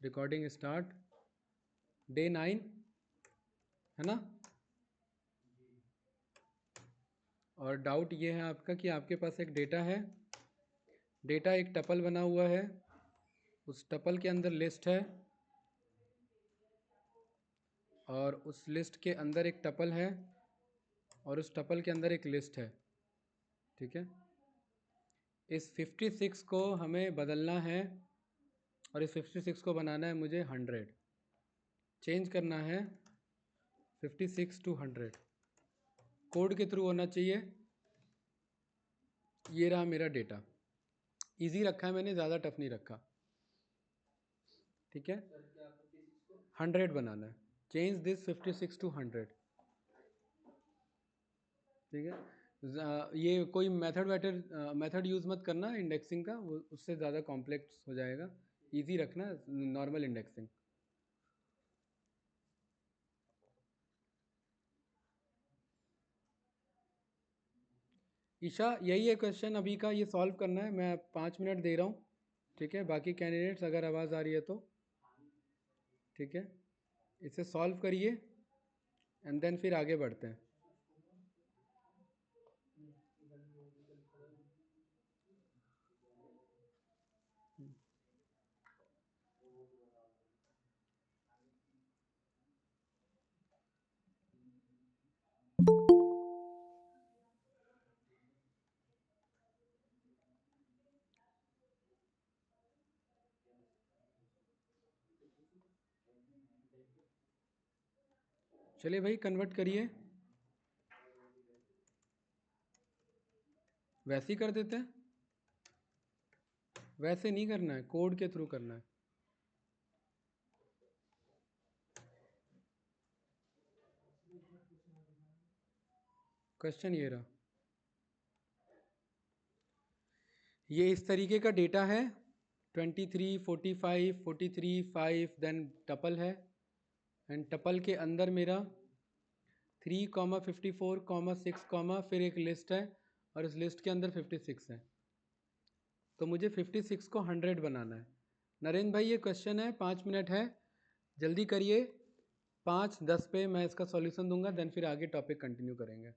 Recording start. Day 9 है ना। और डाउट ये है आपका कि आपके पास एक डेटा है, डेटा एक टपल बना हुआ है, उस टपल के अंदर लिस्ट है, और उस लिस्ट के अंदर एक टपल है, और उस टपल के अंदर एक लिस्ट है। ठीक है, इस 56 को हमें बदलना है, और इस 56 को बनाना है मुझे 100, चेंज करना है 56 to 100। कोड के थ्रू होना चाहिए। ये रहा मेरा डेटा, इजी रखा है मैंने, ज़्यादा टफ नहीं रखा। ठीक है, 100 बनाना है, चेंज दिस 56 to 100। ठीक है, ये कोई मेथड यूज़ मत करना इंडेक्सिंग का, वो उससे ज़्यादा कॉम्प्लेक्स हो जाएगा। इजी रखना, नॉर्मल इंडेक्सिंग। ईशा, यही है क्वेश्चन अभी का, ये सॉल्व करना है। मैं 5 मिनट दे रहा हूँ। ठीक है, बाकी कैंडिडेट्स अगर आवाज़ आ रही है तो ठीक है, इसे सॉल्व करिए एंड देन फिर आगे बढ़ते हैं। चलिए भाई, कन्वर्ट करिए। वैसे ही कर देते हैं, वैसे नहीं करना है, कोड के थ्रू करना है। क्वेश्चन ये रहा, ये इस तरीके का डेटा है, 23, 45, 43, 5, देन टपल है, एंड टपल के अंदर मेरा 3, 54, 6, फिर एक लिस्ट है, और इस लिस्ट के अंदर 56 है। तो मुझे 56 को 100 बनाना है। नरेंद्र भाई, ये क्वेश्चन है, 5 मिनट है, जल्दी करिए। 5:10 पे मैं इसका सॉल्यूशन दूंगा, देन फिर आगे टॉपिक कंटिन्यू करेंगे।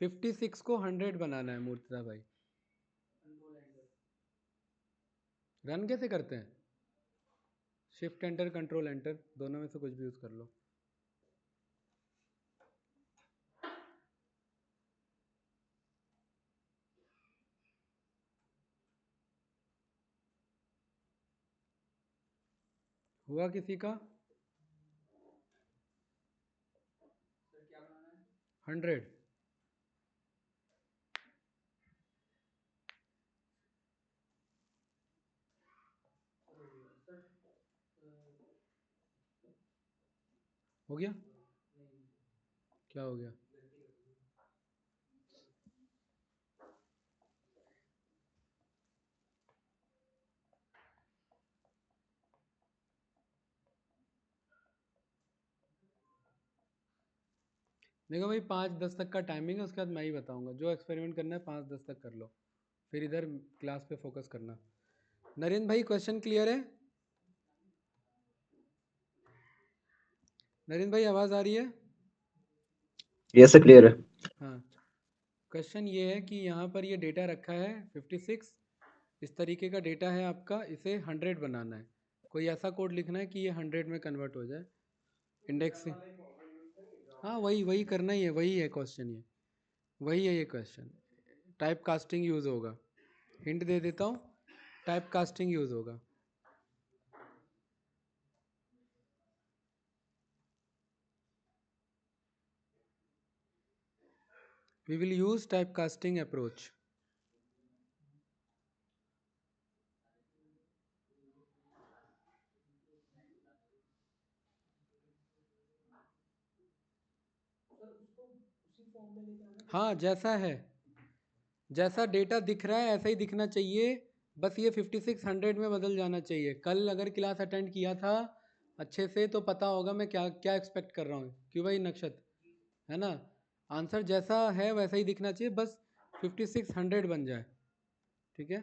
फिफ्टी सिक्स को 100 बनाना है मूर्तिजा भाई। रन कैसे करते हैं? शिफ्ट एंटर, कंट्रोल एंटर, दोनों में से कुछ भी यूज़ कर लो। हुआ किसी का? 100। हो गया? क्या हो गया? देखो भाई, 5:10 तक का टाइमिंग है, उसके बाद मैं ही बताऊंगा। जो एक्सपेरिमेंट करना है 5:10 तक कर लो, फिर इधर क्लास पे फोकस करना। नरेंद्र भाई, क्वेश्चन क्लियर है? नरेंद्र भाई, आवाज़ आ रही है? यस सर, क्लियर है। हाँ, क्वेश्चन ये है कि यहाँ पर ये डेटा रखा है 56, इस तरीके का डेटा है आपका, इसे 100 बनाना है। कोई ऐसा कोड लिखना है कि ये 100 में कन्वर्ट हो जाए। इंडेक्स, हाँ वही वही करना ही है, वही है क्वेश्चन, ये वही है ये क्वेश्चन। टाइप कास्टिंग यूज़ होगा, हिंट दे देता हूँ, टाइप कास्टिंग यूज़ होगा। We will use typecasting approach. हाँ, जैसा है, जैसा डेटा दिख रहा है ऐसा ही दिखना चाहिए, बस ये 5600 में बदल जाना चाहिए। कल अगर क्लास अटेंड किया था अच्छे से तो पता होगा मैं क्या क्या एक्सपेक्ट कर रहा हूँ, क्यों भाई नक्षत, है ना? आंसर जैसा है वैसा ही दिखना चाहिए, बस 5600 बन जाए, ठीक है।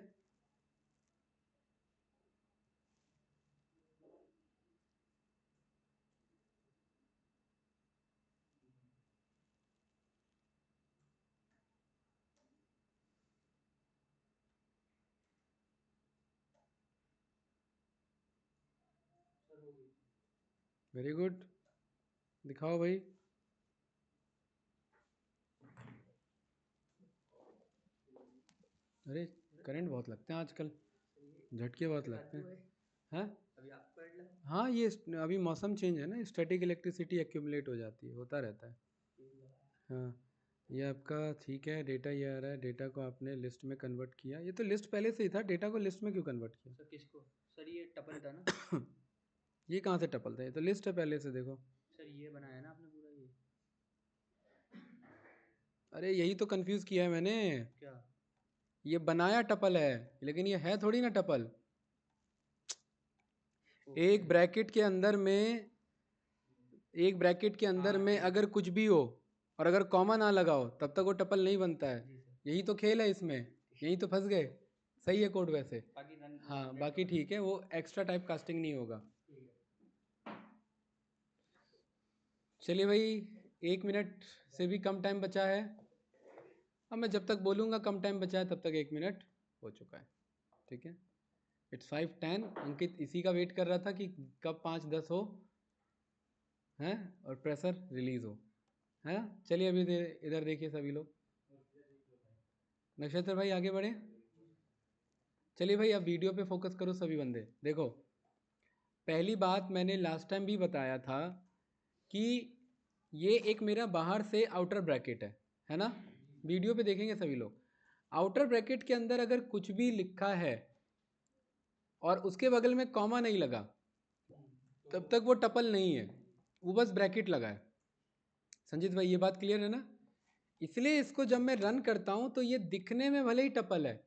वेरी गुड, दिखाओ भाई। अरे करंट बहुत लगते हैं आजकल, झटके बहुत लगते हैं। हाँ हाँ, ये अभी मौसम चेंज है ना, स्टैटिक इलेक्ट्रिसिटी एक्यूमुलेट हो जाती है, होता रहता है। हाँ, ये आपका ठीक है, डेटा ये आ रहा है, डेटा को आपने लिस्ट में कन्वर्ट किया। ये तो लिस्ट पहले से ही था, डेटा को लिस्ट में क्यों कन्वर्ट किया? सर किसको? सर ये टपल था ना। ये कहाँ से टपल था? ये तो लिस्ट है पहले से, देखो। सर ये बनाया ना आपने पूरा ये। अरे यही तो कंफ्यूज किया है मैंने। क्या? ये बनाया टपल है, लेकिन ये है थोड़ी ना टपल। एक ब्रैकेट के अंदर में, एक ब्रैकेट के अंदर में अगर कुछ भी हो और अगर कॉमा ना लगाओ तब तक वो टपल नहीं बनता है। यही तो खेल है इसमें, यही तो फंस गए। सही है कोड वैसे। हाँ बाकी ठीक है, वो एक्स्ट्रा टाइप कास्टिंग नहीं होगा। चलिए भाई, 1 मिनट से भी कम टाइम बचा है। अब मैं जब तक बोलूँगा कम टाइम बचा है तब तक 1 मिनट हो चुका है, ठीक है। इट्स 5:10। अंकित इसी का वेट कर रहा था कि कब 5:10 हो, हैं, और प्रेशर रिलीज हो, है। चलिए अभी इधर देखिए सभी लोग। नक्षत्र भाई आगे बढ़े। चलिए भाई अब वीडियो पे फोकस करो सभी बंदे। देखो, पहली बात मैंने लास्ट टाइम भी बताया था कि ये एक मेरा बाहर से आउटर ब्रैकेट है ना। वीडियो पे देखेंगे सभी लोग। आउटर ब्रैकेट के अंदर अगर कुछ भी लिखा है और उसके बगल में कॉमा नहीं लगा तब तक वो टपल नहीं है, वो बस ब्रैकेट लगा है। संजीत भाई ये बात क्लियर है ना? इसलिए इसको जब मैं रन करता हूँ तो ये दिखने में भले ही टपल है,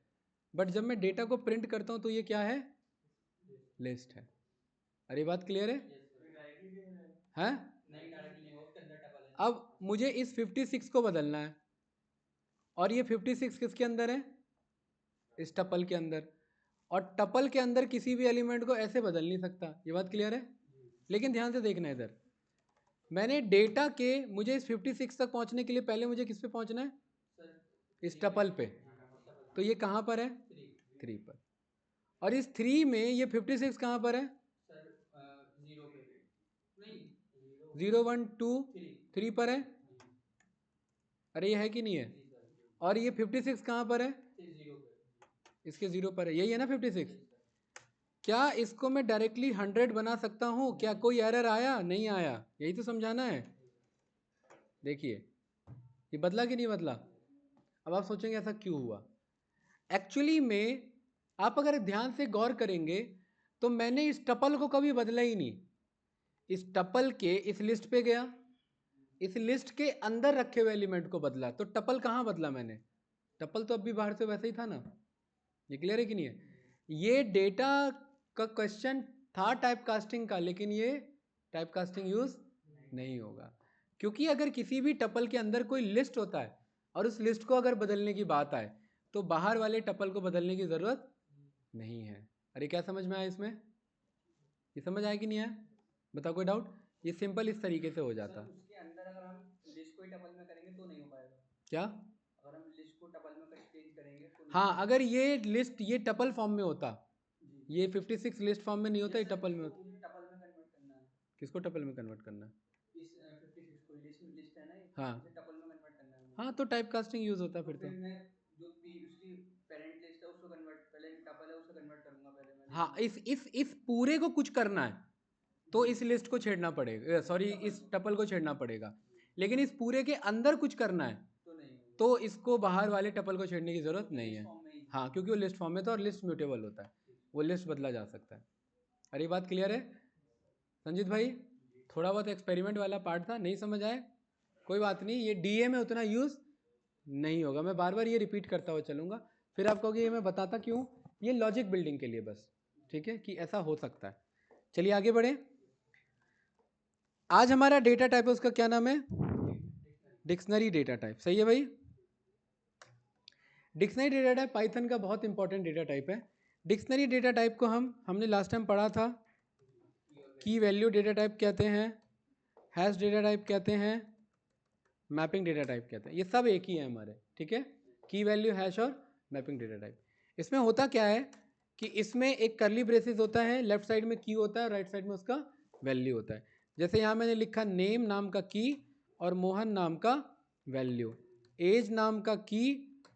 बट जब मैं डेटा को प्रिंट करता हूँ तो ये क्या है? लिस्ट है। अरे बात क्लियर है? हैं? अब मुझे इस 56 को बदलना है, और ये 56 किसके अंदर है? इस टपल के अंदर। और टपल के अंदर किसी भी एलिमेंट को ऐसे बदल नहीं सकता, ये बात क्लियर है? लेकिन ध्यान से देखना इधर, मैंने डेटा के, मुझे इस 56 तक पहुंचने के लिए पहले मुझे किस पे पहुंचना है? इस टपल पे। तो ये कहाँ पर है? 3 पर। और इस 3 में ये 56 कहाँ पर है? सर 0 पे नहीं, 0 1 2 3 पर है। अरे ये है कि नहीं है? और ये 56 कहाँ पर है? 0 पे। इसके 0 पर है, यही है ना 56? क्या इसको मैं डायरेक्टली 100 बना सकता हूँ? क्या कोई एरर आया? नहीं आया, यही तो समझाना है। देखिए ये बदला कि नहीं बदला? अब आप सोचेंगे ऐसा क्यों हुआ। एक्चुअली में आप अगर ध्यान से गौर करेंगे तो मैंने इस टपल को कभी बदला ही नहीं। इस टपल के इस लिस्ट पे गया, इस लिस्ट के अंदर रखे हुए एलिमेंट को बदला, तो टपल कहाँ बदला मैंने? टपल तो अब भी बाहर से वैसे ही था ना। ये क्लियर है कि नहीं है? ये डेटा का क्वेश्चन था टाइप कास्टिंग का, लेकिन ये टाइप कास्टिंग यूज नहीं होगा, क्योंकि अगर किसी भी टपल के अंदर कोई लिस्ट होता है और उस लिस्ट को अगर बदलने की बात आए तो बाहर वाले टपल को बदलने की जरूरत नहीं है। अरे क्या समझ में आया इसमें? ये समझ आया कि नहीं आया? बताओ कोई डाउट? ये सिंपल इस तरीके से हो जाता। उसके अंदर अगर हम लिस्ट को ही टपल में करेंगे तो नहीं हो पाएगा। क्या? अगर हम लिस्ट को टपल में चेंज करेंगे तो नहीं। हाँ, अगर ये लिस्ट ये टपल फॉर्म में होता, ये 56 लिस्ट फॉर्म में नहीं होता, ये टपल में होता। टपल में कन्वर्ट करना है। किसको टपल में कन्वर्ट करना है? इस 56 को लिस्ट है ना, हाँ इसे टपल में कन्वर्ट करना है। हाँ, तो टाइप कास्टिंग यूज होता फिर तो। मैं जो उसकी पेरेंट लिस्ट है उसको कन्वर्ट, पहले टपल है उसे कन्वर्ट करूंगा पहले मैं। हाँ, इस पूरे को कुछ करना है तो इस लिस्ट को छेड़ना पड़ेगा, सॉरी इस टपल को छेड़ना पड़ेगा। लेकिन इस पूरे के अंदर कुछ करना है तो नहीं, तो इसको बाहर वाले टपल को छेड़ने की जरूरत नहीं है। हाँ, क्योंकि वो लिस्ट फॉर्म में था और लिस्ट म्यूटेबल होता है, वो लिस्ट बदला जा सकता है। अरे बात क्लियर है संजीत भाई? थोड़ा बहुत एक्सपेरिमेंट वाला पार्ट था, नहीं समझ आए कोई बात नहीं, ये डीए में उतना यूज नहीं होगा। मैं बार बार ये रिपीट करता हुआ चलूंगा, फिर आप कहोगे ये मैं बताता क्यों। ये लॉजिक बिल्डिंग के लिए बस, ठीक है, कि ऐसा हो सकता है। चलिए आगे बढ़े। आज हमारा डेटा टाइप है, उसका क्या नाम है? डिक्शनरी डेटा टाइप, सही है भाई। डिक्शनरी डेटा टाइप पाइथन का बहुत इंपॉर्टेंट डेटा टाइप है। डिक्शनरी डेटा टाइप को हमने लास्ट टाइम पढ़ा था, की वैल्यू डेटा टाइप कहते हैं, हैश डेटा टाइप कहते हैं, मैपिंग डेटा टाइप कहते हैं, ये सब एक ही है हमारे, ठीक है। की वैल्यू, हैश और मैपिंग डेटा टाइप। इसमें होता क्या है कि इसमें एक करली ब्रेसेस होता है, लेफ्ट साइड में की होता है, राइट साइड में उसका वैल्यू होता है। जैसे यहाँ मैंने लिखा नेम नाम का की और मोहन नाम का वैल्यू, एज नाम का की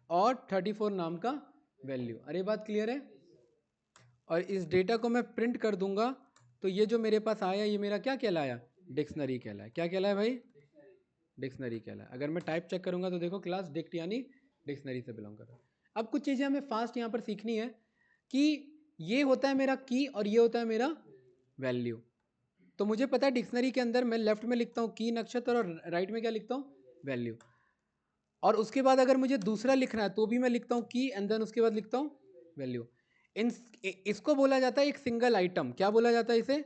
और 34 नाम का वैल्यू। अरे बात क्लियर है। और इस डेटा को मैं प्रिंट कर दूंगा तो ये जो मेरे पास आया ये मेरा क्या कहलाया, डिक्शनरी कहलाया। क्या कहलाया भाई, डिक्शनरी कहलाया। अगर मैं टाइप चेक करूंगा तो देखो क्लास डिक्ट यानी डिक्शनरी से बिलोंग कर रहा है। अब कुछ चीज़ें हमें फास्ट यहाँ पर सीखनी है कि ये होता है मेरा की और ये होता है मेरा वैल्यू। तो मुझे पता है डिक्शनरी के अंदर मैं लेफ्ट में लिखता हूँ की नक्षत्र और राइट में क्या लिखता हूँ, वैल्यू। और उसके बाद अगर मुझे दूसरा लिखना है तो भी मैं लिखता हूँ की एंड देन उसके बाद लिखता हूँ वैल्यू। इसको बोला जाता है एक सिंगल आइटम। क्या बोला जाता है इसे,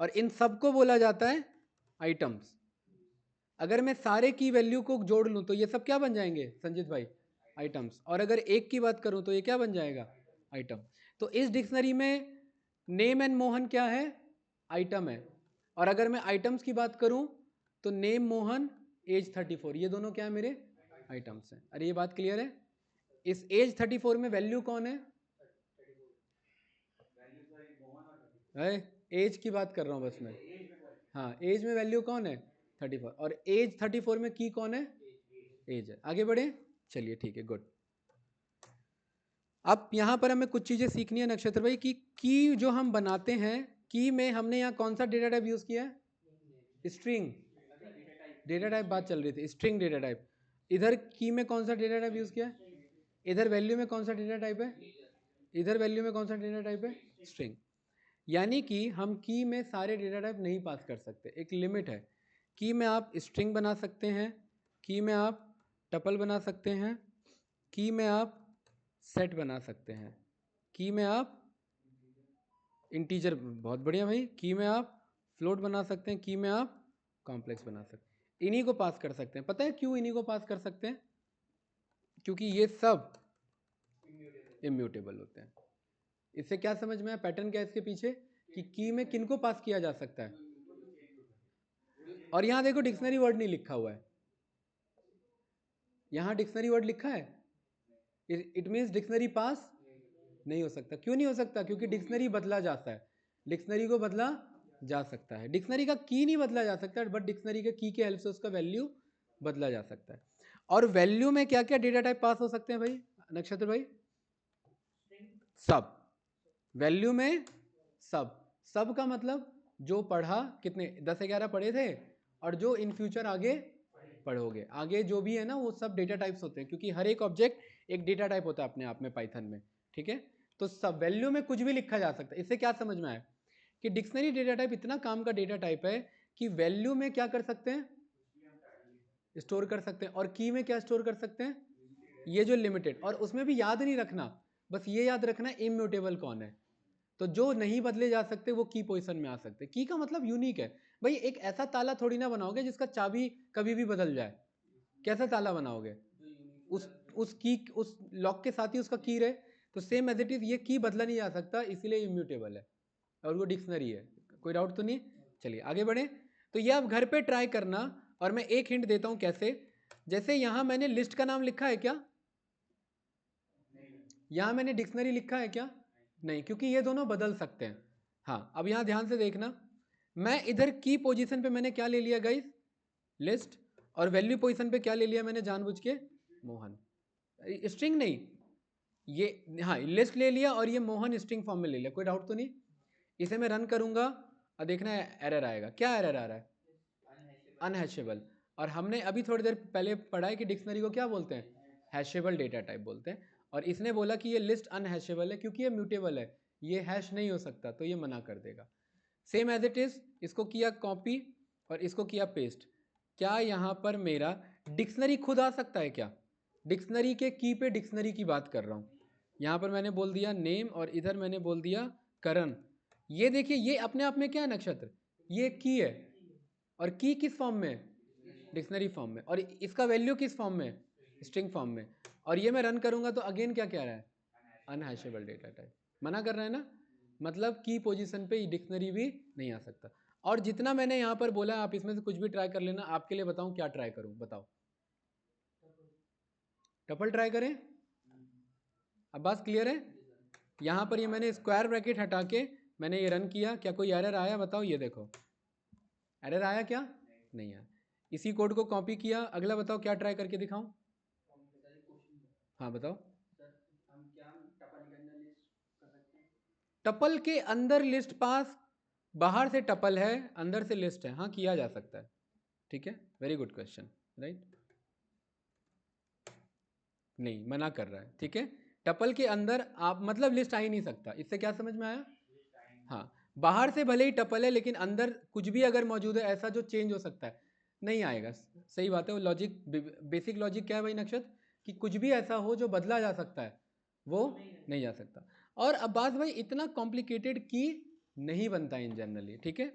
और इन सबको बोला जाता है आइटम्स। अगर मैं सारे की वैल्यू को जोड़ लूँ तो ये सब क्या बन जाएंगे संजीत भाई, आइटम्स। और अगर एक की बात करूँ तो ये क्या बन जाएगा, आइटम। तो इस डिक्शनरी में नेम एंड मोहन क्या है, आइटम है। और अगर मैं आइटम्स की बात करूँ तो नेम मोहन एज 34 ये दोनों क्या है मेरे आइटम्स हैं। अरे ये बात क्लियर है। इस एज 34 में वैल्यू कौन है, एज की बात कर रहा हूँ बस मैं। हाँ एज में वैल्यू कौन है 34 और एज 34 में की कौन है, एज है। आगे बढ़े, चलिए ठीक है, गुड। अब यहाँ पर हमें कुछ चीज़ें सीखनी है नक्षत्र भाई की जो हम बनाते हैं, की में हमने यहाँ कौन सा डेटा टाइप यूज़ किया है, स्ट्रिंग डेटा टाइप बात चल रही थी, स्ट्रिंग डेटा टाइप। इधर की में कौन सा डेटा टाइप यूज़ किया है, इधर वैल्यू में कौन सा डेटा टाइप है, इधर वैल्यू में कौन सा डेटा टाइप है, स्ट्रिंग। यानी कि हम की में सारे डेटा टाइप नहीं पास कर सकते, एक लिमिट है। की में आप स्ट्रिंग बना सकते हैं, की में आप टपल बना सकते हैं, की में आप सेट बना सकते हैं, की में आप इंटीजर, बहुत बढ़िया भाई, की में आप फ्लोट बना सकते हैं, की में आप कॉम्प्लेक्स बना सकते हैं। इन्हीं को पास कर सकते हैं। पता है क्यों इन्हीं को पास कर सकते हैं, क्योंकि ये सब इम्यूटेबल होते हैं। इससे क्या समझ में आया, पैटर्न क्या है इसके पीछे कि की में किनको पास किया जा सकता है। और यहां देखो डिक्शनरी वर्ड नहीं लिखा हुआ है, यहां डिक्शनरी वर्ड लिखा है, इट मीन्स डिक्शनरी पास नहीं हो सकता। क्यों नहीं हो सकता, क्योंकि डिक्शनरी बदला जाता है, डिक्शनरी को बदला जा सकता है। डिक्शनरी का की नहीं बदला जा सकता, बट डिक्शनरी के की हेल्प से उसका वैल्यू बदला जा सकता है। और वैल्यू में क्या क्या डेटा टाइप पास हो सकते हैं भाई नक्षत्र भाई, सब। वैल्यू में सब, सब का मतलब जो पढ़ा, कितने 10-11 पढ़े थे, और जो इन फ्यूचर आगे पढ़ोगे, आगे जो भी है ना वो सब डेटा टाइप्स होते हैं, क्योंकि हर एक ऑब्जेक्ट एक डेटा टाइप होता है अपने आप में पाइथन में, ठीक है। तो सब वैल्यू में कुछ भी लिखा जा सकता है। इससे क्या समझ में आया कि डिक्शनरी डेटा टाइप इतना काम का डेटा टाइप है कि वैल्यू में क्या कर सकते हैं, स्टोर कर सकते हैं, और की में क्या स्टोर कर सकते हैं, ये जो लिमिटेड। और उसमें भी याद नहीं रखना, बस ये याद रखना इम्यूटेबल कौन है। तो जो नहीं बदले जा सकते वो की पोजीशन में आ सकते। की का मतलब यूनिक है भाई, एक ऐसा ताला थोड़ी ना बनाओगे जिसका चाबी कभी भी बदल जाए। कैसा ताला बनाओगे, उस की उस लॉक के साथ ही उसका की रहे। तो सेम एज इट इज ये की बदला नहीं जा सकता, इसीलिए इम्यूटेबल है और वो डिक्शनरी है। कोई डाउट तो नहीं। चलिए आगे बढ़े। तो ये आप घर पे ट्राई करना, और मैं एक हिंट देता हूं कैसे। जैसे यहां मैंने लिस्ट का नाम लिखा है क्या, यहां मैंने डिक्शनरी लिखा है क्या, नहीं, क्योंकि ये दोनों बदल सकते हैं। हाँ अब यहां ध्यान से देखना, मैं इधर की पोजीशन पे मैंने क्या ले लिया गाइस, लिस्ट। और वैल्यू पोजीशन पे क्या ले लिया मैंने जानबूझ के, मोहन। स्ट्रिंग नहीं, ये हाँ लिस्ट ले लिया और ये मोहन स्ट्रिंग फॉर्म में ले लिया। कोई डाउट तो नहीं। इसे मैं रन करूंगा और देखना एरर आएगा। क्या एरर आ रहा है, अनहैशेबल। और हमने अभी थोड़ी देर पहले पढ़ा है कि डिक्शनरी को क्या बोलते हैं, हैशेबल डेटा टाइप बोलते हैं। और इसने बोला कि ये लिस्ट अनहैशेबल है क्योंकि ये म्यूटेबल है, ये हैश नहीं हो सकता, तो ये मना कर देगा। सेम एज इट इज, इसको किया कॉपी और इसको किया पेस्ट। क्या यहाँ पर मेरा डिक्शनरी खुद आ सकता है क्या, डिक्शनरी के की पे डिक्शनरी की बात कर रहा हूँ। यहाँ पर मैंने बोल दिया नेम और इधर मैंने बोल दिया करण। ये देखिए ये अपने आप में क्या है नक्षत्र, ये की है। और की किस फॉर्म में है, डिक्शनरी फॉर्म में, और इसका वैल्यू किस फॉर्म में, स्ट्रिंग फॉर्म में, और ये मैं रन करूंगा तो अगेन क्या कह रहा है, अनहैशेबल डेटा टाइप, मना कर रहा है ना, मतलब की पोजीशन पे डिक्शनरी भी नहीं आ सकता। और जितना मैंने यहाँ पर बोला आप इसमें से कुछ भी ट्राई कर लेना, आपके लिए बताऊं क्या ट्राई करूं, बताओ, टपल ट्राई करें, अब बात क्लियर है। यहाँ पर ये मैंने स्क्वायर ब्रैकेट हटा के मैंने ये रन किया, क्या कोई एरर आया बताओ, ये देखो एरर आया क्या, नहीं आया। इसी कोड को कॉपी किया, अगला बताओ क्या ट्राई करके दिखाऊं, हाँ बताओ। सर हम क्या टपल के अंदर लिस्ट कर सकते हैं? टपल के अंदर लिस्ट पास, बाहर से टपल है अंदर से लिस्ट है, हाँ किया जा सकता है, ठीक है, वेरी गुड क्वेश्चन, राइट, नहीं मना कर रहा है, ठीक है। टपल के अंदर आप मतलब लिस्ट आ ही नहीं सकता, इससे क्या समझ में आया, हाँ बाहर से भले ही टपल है लेकिन अंदर कुछ भी अगर मौजूद है ऐसा जो चेंज हो सकता है, नहीं आएगा, सही बात है। वो लॉजिक, बेसिक लॉजिक क्या है भाई नक्षत्र, कि कुछ भी ऐसा हो जो बदला जा सकता है वो नहीं जा सकता। और अब बात भाई इतना कॉम्प्लिकेटेड की नहीं बनता है इन जनरली, ठीक है,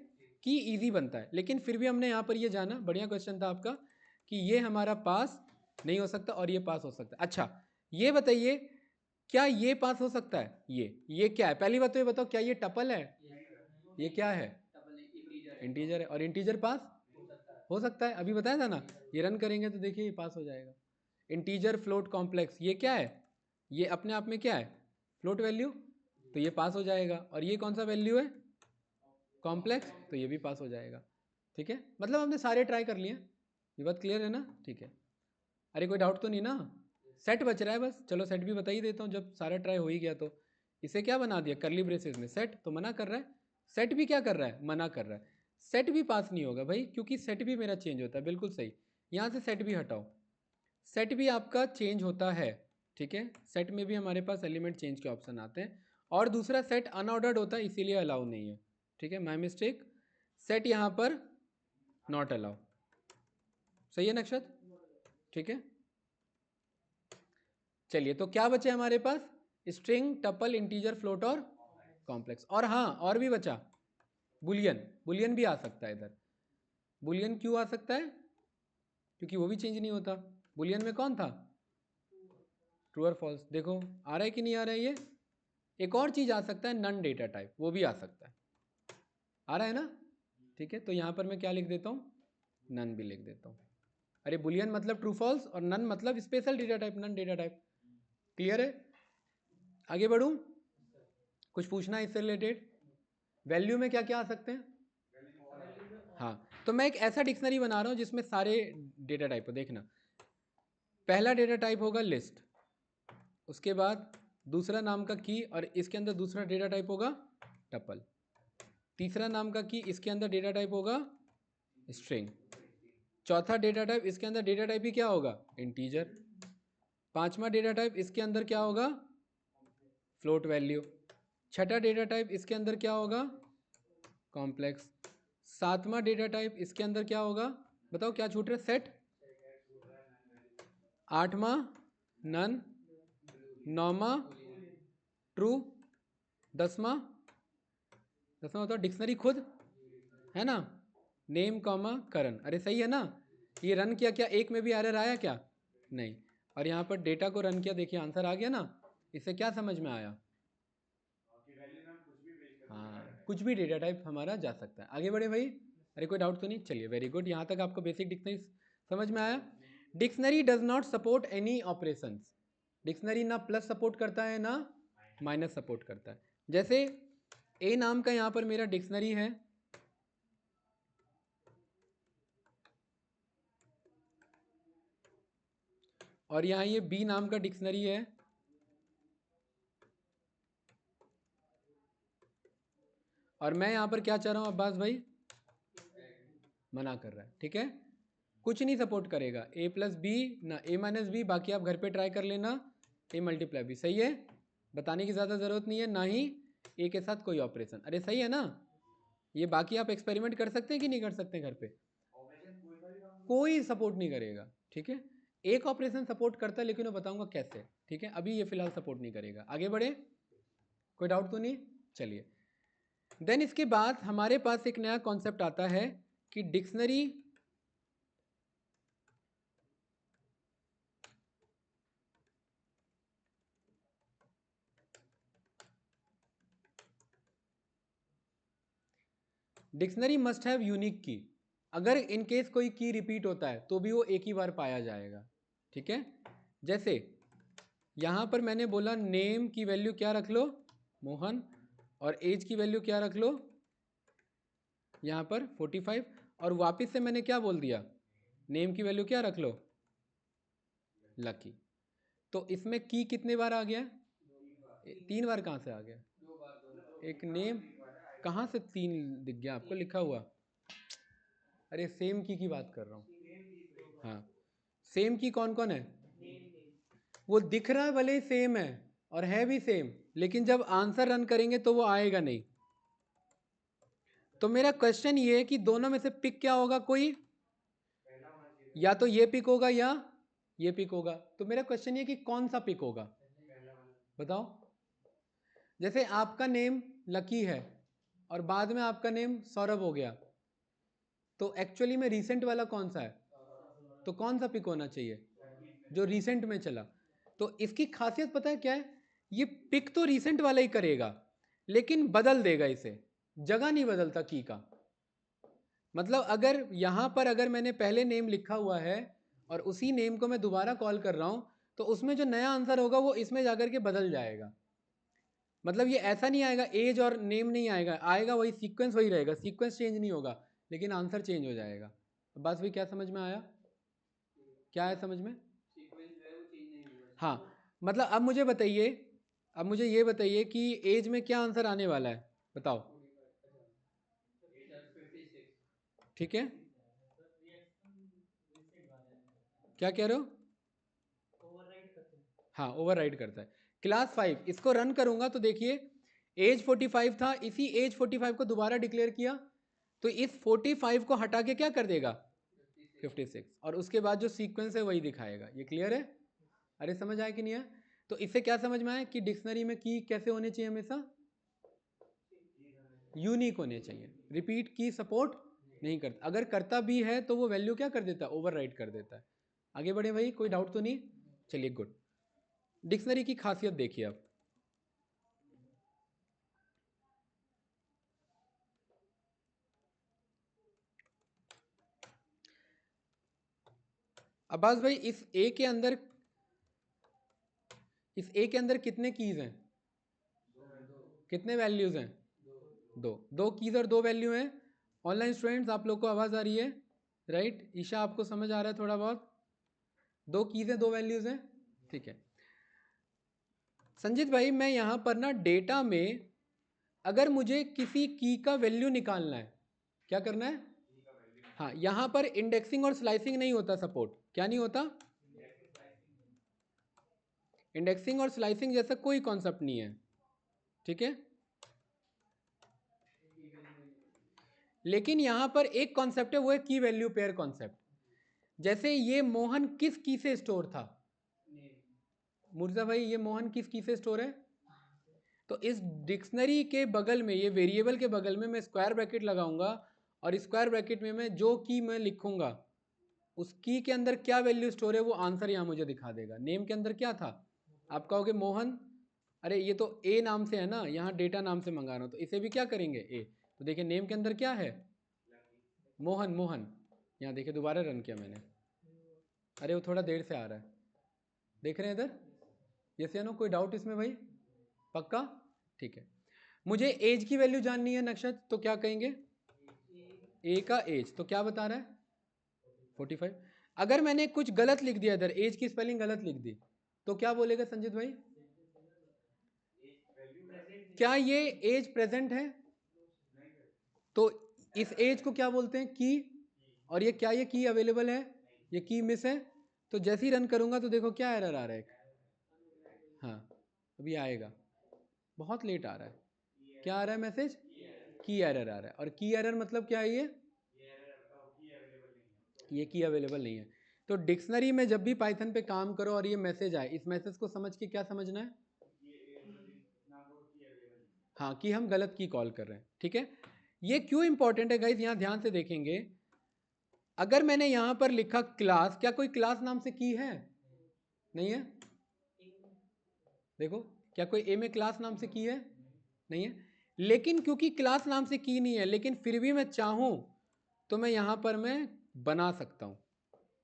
की इजी बनता है, लेकिन फिर भी हमने यहाँ पर ये जाना, बढ़िया क्वेश्चन था आपका, कि ये हमारा पास नहीं हो सकता और ये पास हो सकता है। अच्छा ये बताइए क्या ये पास हो सकता है, ये क्या है, पहली बात तो ये बताओ क्या ये टपल है, ये क्या है, टपल इंटीजर है, इंटीजर है, और इंटीजर पास हो सकता है। हो सकता है, अभी बताया था ना, ये रन करेंगे तो देखिए ये पास हो जाएगा। इंटीजर फ्लोट कॉम्प्लेक्स ये क्या है, ये अपने आप में क्या है, फ्लोट वैल्यू, तो ये पास हो जाएगा, और ये कौन सा वैल्यू है, कॉम्प्लेक्स, तो ये भी पास हो जाएगा, ठीक है। मतलब हमने सारे ट्राई कर लिए, ये बात क्लियर है ना, ठीक है। अरे कोई डाउट तो नहीं ना, सेट बच रहा है बस, चलो सेट भी बता ही देता हूँ, जब सारा ट्राई हो ही गया तो इसे क्या बना दिया करली ब्रेसेस में सेट, तो मना कर रहा है, सेट भी क्या कर रहा है, मना कर रहा है, सेट भी पास नहीं होगा भाई क्योंकि सेट भी मेरा चेंज होता है, बिल्कुल सही, यहाँ से सेट भी हटाओ, सेट भी आपका चेंज होता है, ठीक है, सेट में भी हमारे पास एलिमेंट चेंज के ऑप्शन आते हैं, और दूसरा सेट अनऑर्डर्ड होता है इसीलिए अलाउ नहीं है, ठीक है, माई मिस्टेक, सेट यहाँ पर नॉट अलाउ, सही है नक्षत्र, ठीक है। चलिए तो क्या बचे हमारे पास, स्ट्रिंग, टपल, इंटीजर, फ्लोट और कॉम्प्लेक्स, और हाँ और भी बचा बुलियन, बुलियन भी आ सकता है इधर, बुलियन क्यों आ सकता है, क्योंकि वो भी चेंज नहीं होता, बुलियन में कौन था, ट्रू और फॉल्स, देखो आ रहा है कि नहीं आ रहा है ये। एक और चीज आ सकता है नन डेटा टाइप, वो भी आ सकता है, आ रहा है ना, ठीक है, तो यहां पर मैं क्या लिख देता हूं, नन भी लिख देता हूं। अरे बुलियन मतलब ट्रू फॉल्स और नन मतलब special data type, none data type, clear है। आगे बढ़ूं, कुछ पूछना है इससे रिलेटेड, वैल्यू में क्या क्या आ सकते हैं, हाँ तो मैं एक ऐसा डिक्शनरी बना रहा हूं जिसमें सारे डेटा टाइप हो, देखना पहला डेटा टाइप होगा लिस्ट, उसके बाद दूसरा नाम का की और इसके अंदर दूसरा डेटा टाइप होगा टपल, तीसरा नाम का की इसके अंदर डेटा टाइप होगा स्ट्रिंग, चौथा डेटा टाइप इसके अंदर डेटा टाइप ही क्या होगा, इंटीजर, पांचवा डेटा टाइप इसके अंदर क्या होगा, फ्लोट वैल्यू, छठा डेटा टाइप इसके अंदर क्या होगा, कॉम्प्लेक्स, सातवां डेटा टाइप इसके अंदर क्या होगा, बताओ क्या छूट रहा है, सेट, आठवां नन, नौवां ट्रू, दसवां, दसवां बताओ डिक्शनरी खुद है ना, नेम कॉमा करन, अरे सही है ना, ये रन किया, क्या एक में भी एरर आया क्या, नहीं, और यहाँ पर डेटा को रन किया, देखिए आंसर आ गया ना, इससे क्या समझ में आया, हाँ कुछ भी डेटा टाइप हमारा जा सकता है। आगे बढ़े भाई, अरे कोई डाउट तो नहीं, चलिए वेरी गुड, यहाँ तक आपको बेसिक डिक्शनरी समझ में आया। Dictionary does not support any operations, dictionary ना प्लस सपोर्ट करता है ना माइनस सपोर्ट करता है, जैसे ए नाम का यहाँ पर मेरा डिक्शनरी है, और यहाँ ये बी नाम का डिक्शनरी है, और मैं यहाँ पर क्या चाह रहा हूँ अब्बास भाई, मना कर रहा है, ठीक है, कुछ नहीं सपोर्ट करेगा, ए प्लस बी ना ए माइनस बी, बाकी आप घर पे ट्राई कर लेना, ए मल्टीप्लाई बी, सही है, बताने की ज़्यादा ज़रूरत नहीं है, ना ही ए के साथ कोई ऑपरेशन, अरे सही है ना, ये बाकी आप एक्सपेरिमेंट कर सकते हैं कि नहीं कर सकते घर पे, कोई सपोर्ट नहीं करेगा, ठीक है, एक ऑपरेशन सपोर्ट करता है लेकिन मैं बताऊंगा कैसे, ठीक है, अभी ये फिलहाल सपोर्ट नहीं करेगा। आगे बढ़े, कोई डाउट तो नहीं, चलिए देन इसके बाद हमारे पास एक नया कॉन्सेप्ट आता है कि dictionary dictionary must have unique की। अगर इन केस कोई की रिपीट होता है तो भी वो एक ही बार पाया जाएगा, ठीक है। जैसे यहाँ पर मैंने बोला नेम की वैल्यू क्या रख लो, मोहन, और एज की वैल्यू क्या रख लो यहाँ पर 45, और वापस से मैंने क्या बोल दिया, नेम की वैल्यू क्या रख लो, लकी। तो इसमें की कितने बार आ गया, 3 बार। कहाँ से आ गया, एक नेम, कहाँ से 3 दिख गया आपको लिखा हुआ, अरे सेम की बात कर रहा हूँ। हाँ, सेम की कौन कौन है, वो दिख रहा है भले ही सेम है और है भी सेम, लेकिन जब आंसर रन करेंगे तो वो आएगा नहीं। तो मेरा क्वेश्चन ये है कि दोनों में से पिक क्या होगा, कोई या तो ये पिक होगा या ये पिक होगा। तो मेरा क्वेश्चन ये कि कौन सा पिक होगा, बताओ। जैसे आपका नेम लकी है और बाद में आपका नेम सौरभ हो गया, तो एक्चुअली में रीसेंट वाला कौन सा है, तो कौन सा पिक होना चाहिए, जो रीसेंट में चला। तो इसकी खासियत पता है क्या है, ये पिक तो रीसेंट वाला ही करेगा लेकिन बदल देगा इसे, जगह नहीं बदलता की का। मतलब अगर यहाँ पर अगर मैंने पहले नेम लिखा हुआ है और उसी नेम को मैं दोबारा कॉल कर रहा हूँ, तो उसमें जो नया आंसर होगा वो इसमें जाकर के बदल जाएगा। मतलब ये ऐसा नहीं आएगा, एज और नेम नहीं आएगा, आएगा वही, सीक्वेंस वही रहेगा, सीक्वेंस चेंज नहीं होगा लेकिन आंसर चेंज हो जाएगा। बस भी क्या समझ में आया, क्या है समझ में, सीक्वेंस जो है वो चेंज नहीं होगा। हाँ। मतलब अब मुझे बताइए, अब मुझे ये बताइए कि एज में क्या आंसर आने वाला है, बताओ, ठीक है। क्या कह रहे हो, हाँ ओवरराइड करता है। क्लास 5 इसको रन करूंगा तो देखिए एज 45 था, इसी एज 45 को दोबारा डिक्लेयर किया, तो इस 45 को हटा के क्या कर देगा 56, और उसके बाद जो सीक्वेंस है वही दिखाएगा। ये क्लियर है, अरे समझ आया कि नहीं है। तो इससे क्या समझ में आया कि डिक्शनरी में की कैसे होने चाहिए, हमेशा यूनिक होने चाहिए, रिपीट की सपोर्ट नहीं करता, अगर करता भी है तो वो वैल्यू क्या कर देता है, ओवरराइट कर देता है। आगे बढ़े भाई, कोई डाउट तो नहीं, चलिए गुड। डिक्शनरी की खासियत देखिए अब, अब्बास भाई इस ए के अंदर, इस ए के अंदर कितने कीज हैं, कितने वैल्यूज हैं, दो कीज और 2 वैल्यू हैं। ऑनलाइन स्टूडेंट्स आप लोग को आवाज आ रही है, राइट। ईशा आपको समझ आ रहा है थोड़ा बहुत, 2 कीज हैं 2 वैल्यूज हैं, ठीक है। संजीत भाई मैं यहां पर ना डेटा में अगर मुझे किसी की का वैल्यू निकालना है, क्या करना है, हाँ यहां पर इंडेक्सिंग और स्लाइसिंग नहीं होता सपोर्ट, क्या नहीं होता, इंडेक्सिंग और स्लाइसिंग जैसा कोई कॉन्सेप्ट नहीं है, ठीक है। लेकिन यहां पर एक कॉन्सेप्ट है, वो है की वैल्यू पेयर कॉन्सेप्ट। जैसे ये मोहन किस की से स्टोर था, मुर्जा भाई ये मोहन किस की से स्टोर है, तो इस डिक्शनरी के बगल में, ये वेरिएबल के बगल में मैं स्क्वायर ब्रैकेट लगाऊंगा और स्क्वायर ब्रैकेट में मैं जो की मैं लिखूंगा उस की के अंदर क्या वैल्यू स्टोर है वो आंसर यहाँ मुझे दिखा देगा। नेम के अंदर क्या था, आप कहोगे मोहन, अरे ये तो ए नाम से है ना, यहाँ डेटा नाम से मंगा रहा हूँ तो इसे भी क्या करेंगे ए, तो देखिए नेम के अंदर क्या है, मोहन, मोहन। यहाँ देखिए दोबारा रन किया मैंने, अरे वो थोड़ा देर से आ रहा है, देख रहे हैं इधर, यस या नो, कोई डाउट इसमें भाई, पक्का, ठीक है। मुझे एज की वैल्यू जाननी है नक्षत, तो क्या कहेंगे, ए का एज, तो क्या बता रहा है 45। अगर मैंने कुछ गलत लिख दिया इधर, एज की स्पेलिंग गलत लिख दी, तो क्या बोलेगा संजीत भाई, क्या ये एज प्रेजेंट है, तो इस एज को क्या बोलते हैं की, और ये क्या ये की अवेलेबल है, ये की मिस है। तो जैसे ही रन करूंगा तो देखो क्या एरर आ रहा है, हाँ अभी आएगा, बहुत लेट आ रहा है, क्या आ रहा है मैसेज, की एरर आ रहा है। और की एरर मतलब क्या है, ये की अवेलेबल नहीं है। तो डिक्शनरी में जब भी पाइथन पे काम करो और ये मैसेज आए, इस मैसेज को समझ के क्या समझना है, हाँ कि हम गलत की कॉल कर रहे हैं, ठीक है। ये क्यों इंपॉर्टेंट है गाइस, यहाँ ध्यान से देखेंगे, अगर मैंने यहां पर लिखा क्लास, क्या कोई क्लास नाम से की है, नहीं है, देखो क्या कोई ए में क्लास नाम से की है, नहीं है। लेकिन क्योंकि क्लास नाम से की नहीं है, लेकिन फिर भी मैं चाहूँ तो मैं यहाँ पर मैं बना सकता हूँ,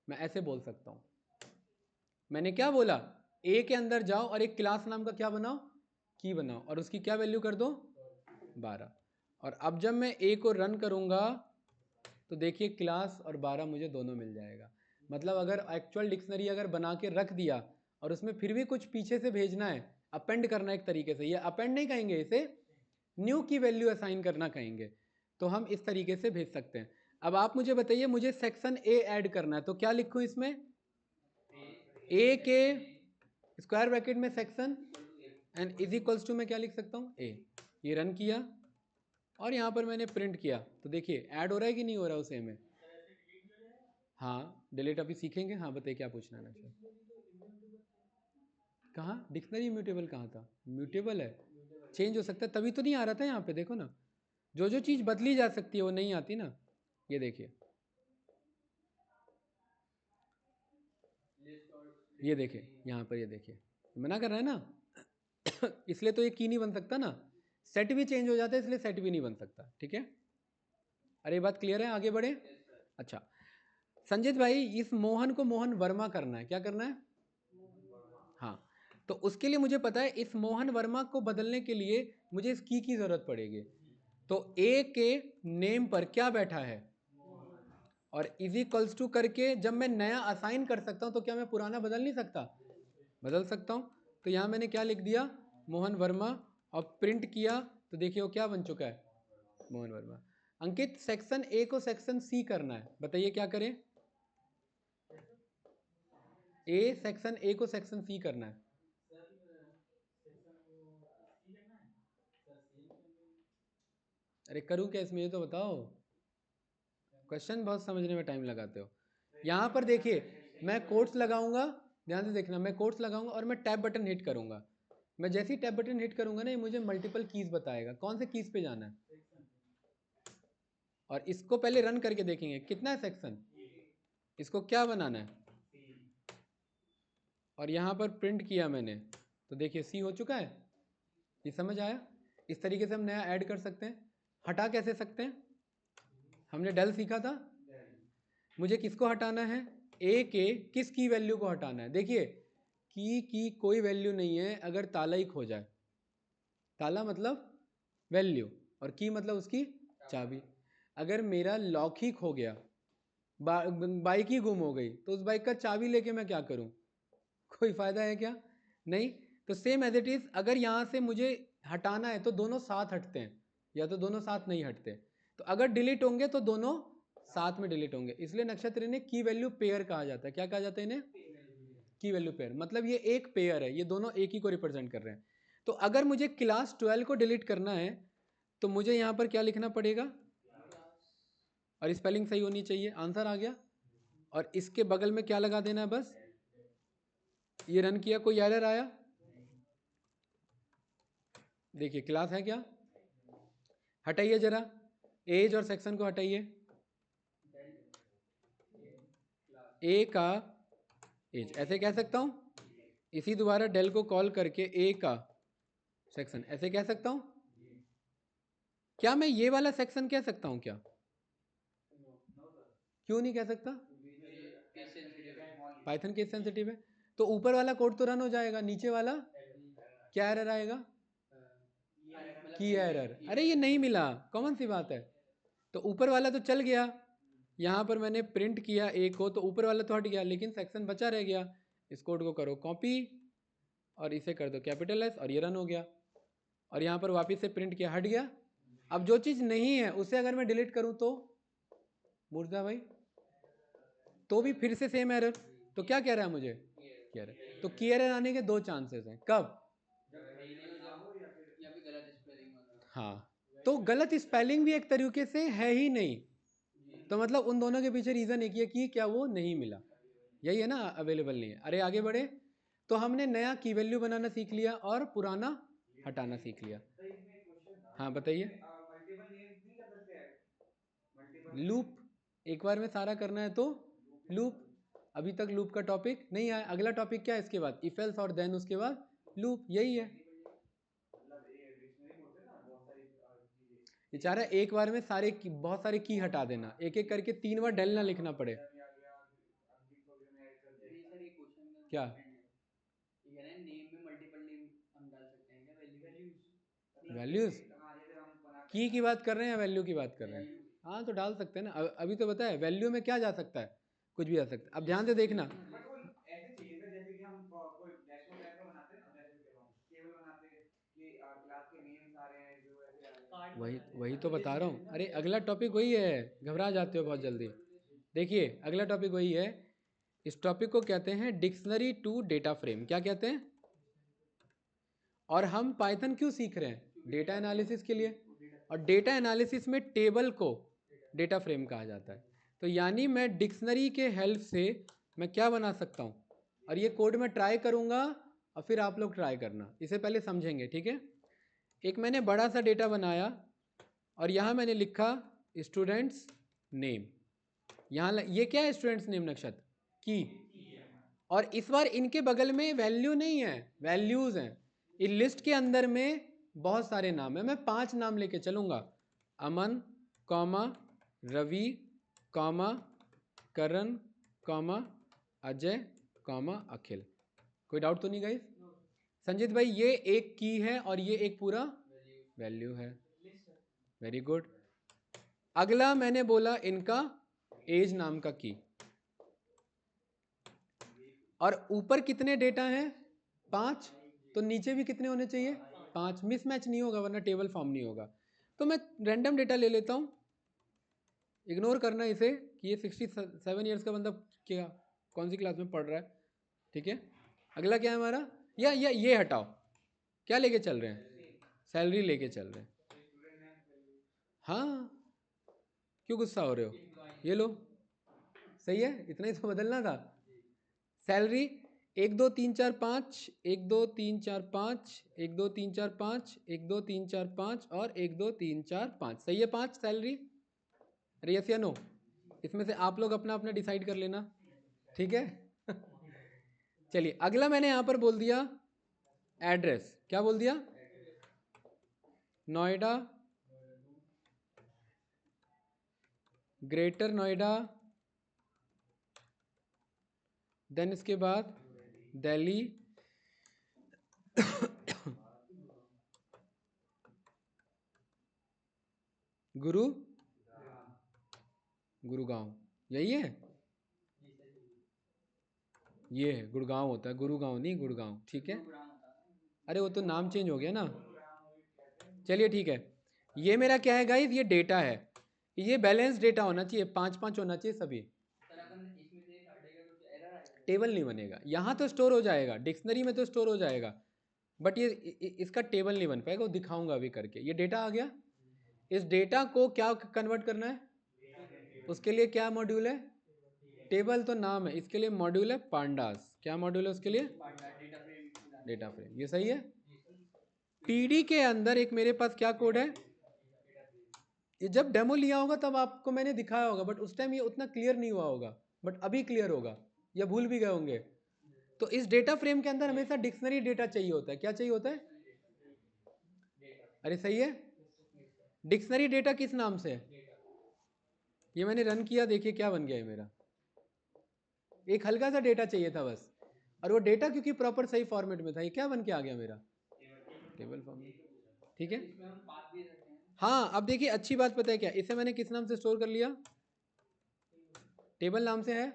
मैं ऐसे बोल सकता हूँ। मैंने क्या बोला, ए के अंदर जाओ और एक क्लास नाम का क्या बनाओ, की बनाओ, और उसकी क्या वैल्यू कर दो 12। और अब जब मैं ए को रन करूँगा तो देखिए क्लास और 12 मुझे दोनों मिल जाएगा। मतलब अगर एक्चुअल डिक्शनरी अगर बना के रख दिया और उसमें फिर भी कुछ पीछे से भेजना है, अपेंड करना एक तरीके से, ये अपेंड नहीं कहेंगे, इसे न्यू की वैल्यू असाइन करना कहेंगे, तो हम इस तरीके से भेज सकते हैं। अब आप मुझे बताइए, मुझे सेक्शन ए ऐड करना है तो क्या लिखूं इसमें, ए के स्क्वायर ब्रैकेट में section end is equals to, मैं क्या लिख सकता हूँ ए। ये रन किया और यहाँ पर मैंने प्रिंट किया तो देखिए ऐड हो रहा है कि नहीं हो रहा है उस ए में। हाँ डिलीट अभी सीखेंगे। हाँ बताइए क्या पूछना है ना। कहाँ डिक्शनरी इम्यूटेबल कहाँ था, म्यूटेबल है, चेंज हो सकता है, तभी तो नहीं आ रहा था। यहाँ पे देखो ना, जो जो चीज़ बदली जा सकती है वो नहीं आती ना। ये देखिए, ये देखिए यहाँ पर, ये देखिए मना कर रहा है ना इसलिए तो ये की नहीं बन सकता ना, सेट भी चेंज हो जाता है इसलिए सेट भी नहीं बन सकता। ठीक है, अरे ये बात क्लियर है, आगे बढ़े। अच्छा संजीत भाई, इस मोहन को मोहन वर्मा करना है, क्या करना है, हाँ, तो उसके लिए मुझे पता है इस मोहन वर्मा को बदलने के लिए मुझे इस की जरूरत पड़ेगी। तो ए के नेम पर क्या बैठा है और इज इक्वल्स टू करके जब मैं नया असाइन कर सकता हूं तो क्या मैं पुराना बदल नहीं सकता, बदल सकता हूं। तो यहां मैंने क्या लिख दिया, मोहन वर्मा, और प्रिंट किया तो देखिए वो क्या बन चुका है, मोहन वर्मा। अंकित सेक्शन ए को सेक्शन सी करना है, बताइए क्या करें। ए सेक्शन ए को सेक्शन सी करना है। अरे करूं क्या इसमें, ये तो बताओ, क्वेश्चन बहुत समझने में टाइम लगाते हो। यहाँ पर देखिए मैं कोट्स लगाऊंगा, ध्यान से देखना, मैं कोट्स लगाऊंगा और मैं टैब बटन हिट करूंगा। मैं जैसे ही टैब बटन हिट करूंगा ना, ये मुझे मल्टीपल कीज बताएगा, कौन से कीज पे जाना है। और इसको पहले रन करके देखेंगे कितना है सेक्शन, इसको क्या बनाना है, और यहाँ पर प्रिंट किया मैंने तो देखिए सी हो चुका है। ये समझ आया, इस तरीके से हम नया ऐड कर सकते हैं। हटा कैसे सकते हैं, हमने डेल सीखा था। मुझे किसको हटाना है, ए के किस की वैल्यू को हटाना है। देखिए की कोई वैल्यू नहीं है अगर ताला ही खो जाए, ताला मतलब वैल्यू और की मतलब उसकी चाबी। अगर मेरा लॉक ही खो गया, बाइक ही गुम हो गई, तो उस बाइक का चाबी लेके मैं क्या करूं, कोई फायदा है क्या, नहीं। तो सेम एज इट इज, अगर यहाँ से मुझे हटाना है तो दोनों साथ हटते हैं या तो दोनों साथ नहीं हटते। तो अगर डिलीट होंगे तो दोनों साथ में डिलीट होंगे, इसलिए नक्षत्र ने की वैल्यू पेयर कहा जाता है। क्या कहा जाता है इन्हें, की वैल्यू पेयर, मतलब ये एक पेयर है, ये दोनों एक ही को रिप्रेजेंट कर रहे हैं। तो अगर मुझे क्लास 12 को डिलीट करना है तो मुझे यहाँ पर क्या लिखना पड़ेगा, और स्पेलिंग सही होनी चाहिए, आंसर आ गया। और इसके बगल में क्या लगा देना है, बस ये रन किया, कोई एरर आया, देखिए क्लास है क्या, हटाइए जरा एज और सेक्शन को हटाइए, ए का एज ऐसे कह सकता हूं, इसी दोबारा डेल को कॉल करके ए का सेक्शन ऐसे कह सकता हूं। क्या मैं ये वाला सेक्शन कह सकता हूं क्या, क्यों नहीं कह सकता, पाइथन केस सेंसिटिव है। तो ऊपर वाला कोड तो रन हो जाएगा, नीचे वाला क्या एरर आएगा, की एरर, अरे ये नहीं मिला, कॉमन सी बात है। तो ऊपर वाला तो चल गया, यहाँ पर मैंने प्रिंट किया ए को तो ऊपर वाला तो हट गया, लेकिन सेक्शन बचा रह गया। इस कोड को करो कॉपी और इसे कर दो कैपिटल एस और ये रन हो गया। और यहाँ पर वापस से प्रिंट किया, हट गया। अब जो चीज़ नहीं है उसे अगर मैं डिलीट करूँ तो, मुर्जा भाई, तो भी फिर से सेम एरर। तो क्या कह रहा है मुझे, कह रहा है तो की एरर आने के दो चांसेस हैं, कब, हाँ, तो गलत स्पेलिंग भी एक तरीके से है ही नहीं, तो मतलब उन दोनों के पीछे रीजन एक ही है कि क्या वो नहीं मिला, यही है ना, अवेलेबल नहीं है। अरे आगे बढ़े, तो हमने नया की वैल्यू बनाना सीख लिया और पुराना हटाना सीख लिया। हाँ बताइए, लूप, एक बार में सारा करना है तो लूप। अभी तक लूप का टॉपिक नहीं आया, अगला टॉपिक क्या है इसके बाद, इफ एल्स और देन उसके बाद लूप, यही है। ये चाह रहा है एक बार में सारे की, बहुत सारे की हटा देना, एक एक करके 3 बार डेल ना लिखना पड़े। नहीं सर, ये क्वेश्चन का क्या different है। ये कह रहे हैं नेम में मल्टीपल नेम हम डाल सकते हैं क्या? वैल्यूज वैल्यूज हाँ, जैसे हम बनाते की बात कर रहे हैं या वैल्यू की बात कर रहे हैं? वैल्यू। हाँ तो डाल सकते हैं ना, अभी तो बताया वैल्यू में क्या जा सकता है, कुछ भी आ सकता है। अब ध्यान से देखना, बट वो ऐसे चाहिए था जैसे कि हम कोई डैशबोर्ड टाइप का बनाते हैं ना, डैशबोर्ड कह रहा हूँ, टेबल बनाते हैं कि क्लास के नेम्स आ रहे हैं जो ऐसे आ रहे हैं। वही वही तो बता रहा हूँ। अरे अगला टॉपिक वही है, घबरा जाते हो बहुत जल्दी। देखिए अगला टॉपिक वही है, इस टॉपिक को कहते हैं डिक्शनरी टू डेटा फ्रेम। क्या कहते हैं? और हम पाइथन क्यों सीख रहे हैं? डेटा एनालिसिस के लिए। और डेटा एनालिसिस में टेबल को डेटा फ्रेम कहा जाता है। तो यानी मैं डिक्शनरी के हेल्प से मैं क्या बना सकता हूँ, और ये कोड में ट्राई करूँगा और फिर आप लोग ट्राई करना। इसे पहले समझेंगे, ठीक है? एक मैंने बड़ा सा डेटा बनाया और यहाँ मैंने लिखा स्टूडेंट्स नेम। यहाँ ये क्या है? स्टूडेंट्स नेम नक्षत्र की। और इस बार इनके बगल में वैल्यू नहीं है, वैल्यूज हैं। इस लिस्ट के अंदर में बहुत सारे नाम है, मैं 5 नाम लेके चलूंगा। अमन कॉमा रवि कॉमा करण कॉमा अजय कॉमा अखिल। कोई डाउट तो नहीं गाइस? संजीत भाई ये एक की है और ये एक पूरा वैल्यू है। Very good. अगला मैंने बोला इनका एज नाम का की। और ऊपर कितने डेटा हैं? 5। तो नीचे भी कितने होने चाहिए? 5। मिसमैच नहीं होगा वरना टेबल फॉर्म नहीं होगा। तो मैं रैंडम डेटा ले लेता हूँ, इग्नोर करना इसे कि ये 67 ईयर्स का बंदा क्या कौन सी क्लास में पढ़ रहा है, ठीक है? अगला क्या है हमारा? या ये हटाओ, क्या लेके चल रहे हैं? सैलरी लेके चल रहे हैं। हाँ क्यों गुस्सा हो रहे हो? ये लो, सही है, इतना ही तो बदलना था। सैलरी 1 2 3 4 5, 1 2 3 4 5, 1 2 3 4 5, 1 2 3 4 5 और 1 2 3 4 5। सही है 5 सैलरी? अरे यस या नो? इसमें से आप लोग अपना अपना डिसाइड कर लेना, ठीक है? चलिए अगला मैंने यहाँ पर बोल दिया एड्रेस। क्या बोल दिया? नोएडा, ग्रेटर नोएडा, देन इसके बाद दिल्ली, गुरुगांव। यही है? ये है गुड़गांव, होता है गुरुगांव नहीं गुड़गांव, ठीक है? अरे वो तो नाम चेंज हो गया ना। चलिए ठीक है, ये मेरा क्या है गाइस? ये डेटा है, ये बैलेंस डेटा होना चाहिए, 5 होना चाहिए सभी। सर अगर इसमें से एक हटेगा तो एरर आएगा? टेबल नहीं बनेगा, यहाँ तो स्टोर हो जाएगा, डिक्शनरी में तो स्टोर हो जाएगा, बट ये इसका टेबल नहीं बन पाएगा, वो दिखाऊंगा अभी करके। ये डेटा आ गया, इस डेटा को क्या कन्वर्ट करना है? उसके लिए क्या मॉड्यूल है? टेबल तो नाम है, इसके लिए मॉड्यूल है पांडास। क्या मॉड्यूल है उसके लिए? Data frame. Data frame. ये सही है। पीडी के अंदर एक मेरे पास क्या कोड है? ये जब डेमो लिया होगा तब आपको मैंने दिखाया होगा, बट उस टाइम ये उतना क्लियर नहीं हुआ होगा, बट अभी क्लियर होगा, या भूल भी गए होंगे। तो इस डेटा फ्रेम के अंदर हमेशा डिक्शनरी डेटा चाहिए होता है। क्या चाहिए होता है? अरे सही है, डिक्शनरी डेटा किस नाम से है? ये मैंने रन किया, देखिए क्या बन गया है मेरा। एक हल्का सा डेटा चाहिए था बस, और वो डेटा क्योंकि प्रॉपर सही फॉर्मेट में था, ये क्या बन के आ गया मेरा? टेबल फॉर्म में, ठीक है? इसमें हम पाथ दे सकते हैं। हाँ अब देखिए अच्छी बात पता है क्या, इसे मैंने किस नाम से स्टोर कर लिया? टेबल नाम से है।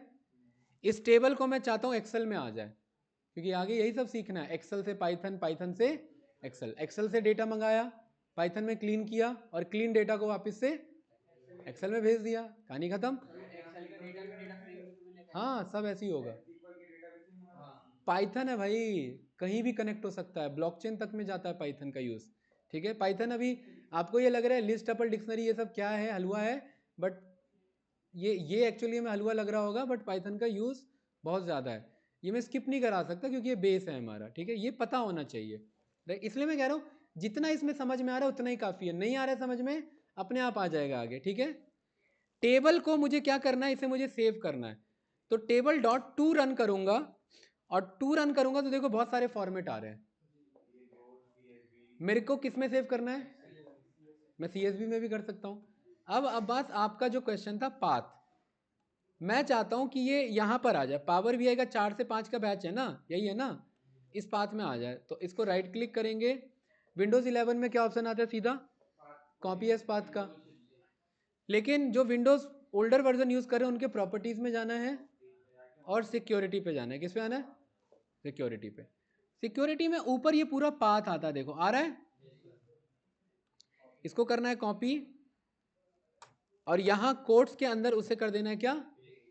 इस टेबल को मैं चाहता हूँ एक्सेल में आ जाए, क्योंकि आगे यही सब सीखना है, एक्सेल से पाइथन, पाइथन से एक्सेल। एक्सेल से डेटा मंगाया, पाइथन में क्लीन किया, और क्लीन डेटा को वापस से एक्सेल में भेज दिया, कहानी खत्म। एक्सेल का डेटा भी डेटा फ्रेम में मिलेगा? हाँ सब ऐसे ही होगा। हाँ। पाइथन है भाई, कहीं भी कनेक्ट हो सकता है, ब्लॉकचेन तक में जाता है पाइथन का यूज़, ठीक है? पाइथन अभी आपको ये लग रहा है लिस्ट टपल डिक्शनरी ये सब क्या है, हलवा है, बट ये एक्चुअली में हलवा लग रहा होगा, बट पाइथन का यूज़ बहुत ज़्यादा है। ये मैं स्किप नहीं करा सकता क्योंकि ये बेस है हमारा, ठीक है? ये पता होना चाहिए, राइट? इसलिए मैं कह रहा हूँ जितना इसमें समझ में आ रहा है उतना ही काफ़ी है, नहीं आ रहा है समझ में अपने आप आ जाएगा आगे, ठीक है? टेबल को मुझे क्या करना है, इसे मुझे सेव करना है। तो टेबल डॉट टू रन करूंगा, और टू रन करूंगा तो देखो बहुत सारे फॉर्मेट आ रहे हैं। मेरे को किस में सेव करना है? मैं CSV में भी कर सकता हूँ। अब बस आपका जो क्वेश्चन था पाथ, मैं चाहता हूँ कि ये यहाँ पर आ जाए। पावर BI का 4 से 5 का बैच है ना, यही है ना, इस पाथ में आ जाए। तो इसको राइट क्लिक करेंगे। विंडोज़ 11 में क्या ऑप्शन आता है? सीधा कॉपी एज पाथ का। लेकिन जो विंडोज़ ओल्डर वर्जन यूज़ कर रहे हैं उनके प्रॉपर्टीज़ में जाना है और सिक्योरिटी पे जाना है। किस पे आना है? सिक्योरिटी पे। सिक्योरिटी में ऊपर ये पूरा पाथ आता है, देखो आ रहा है। इसको करना है कॉपी और यहाँ कोट्स के अंदर उसे कर देना है क्या?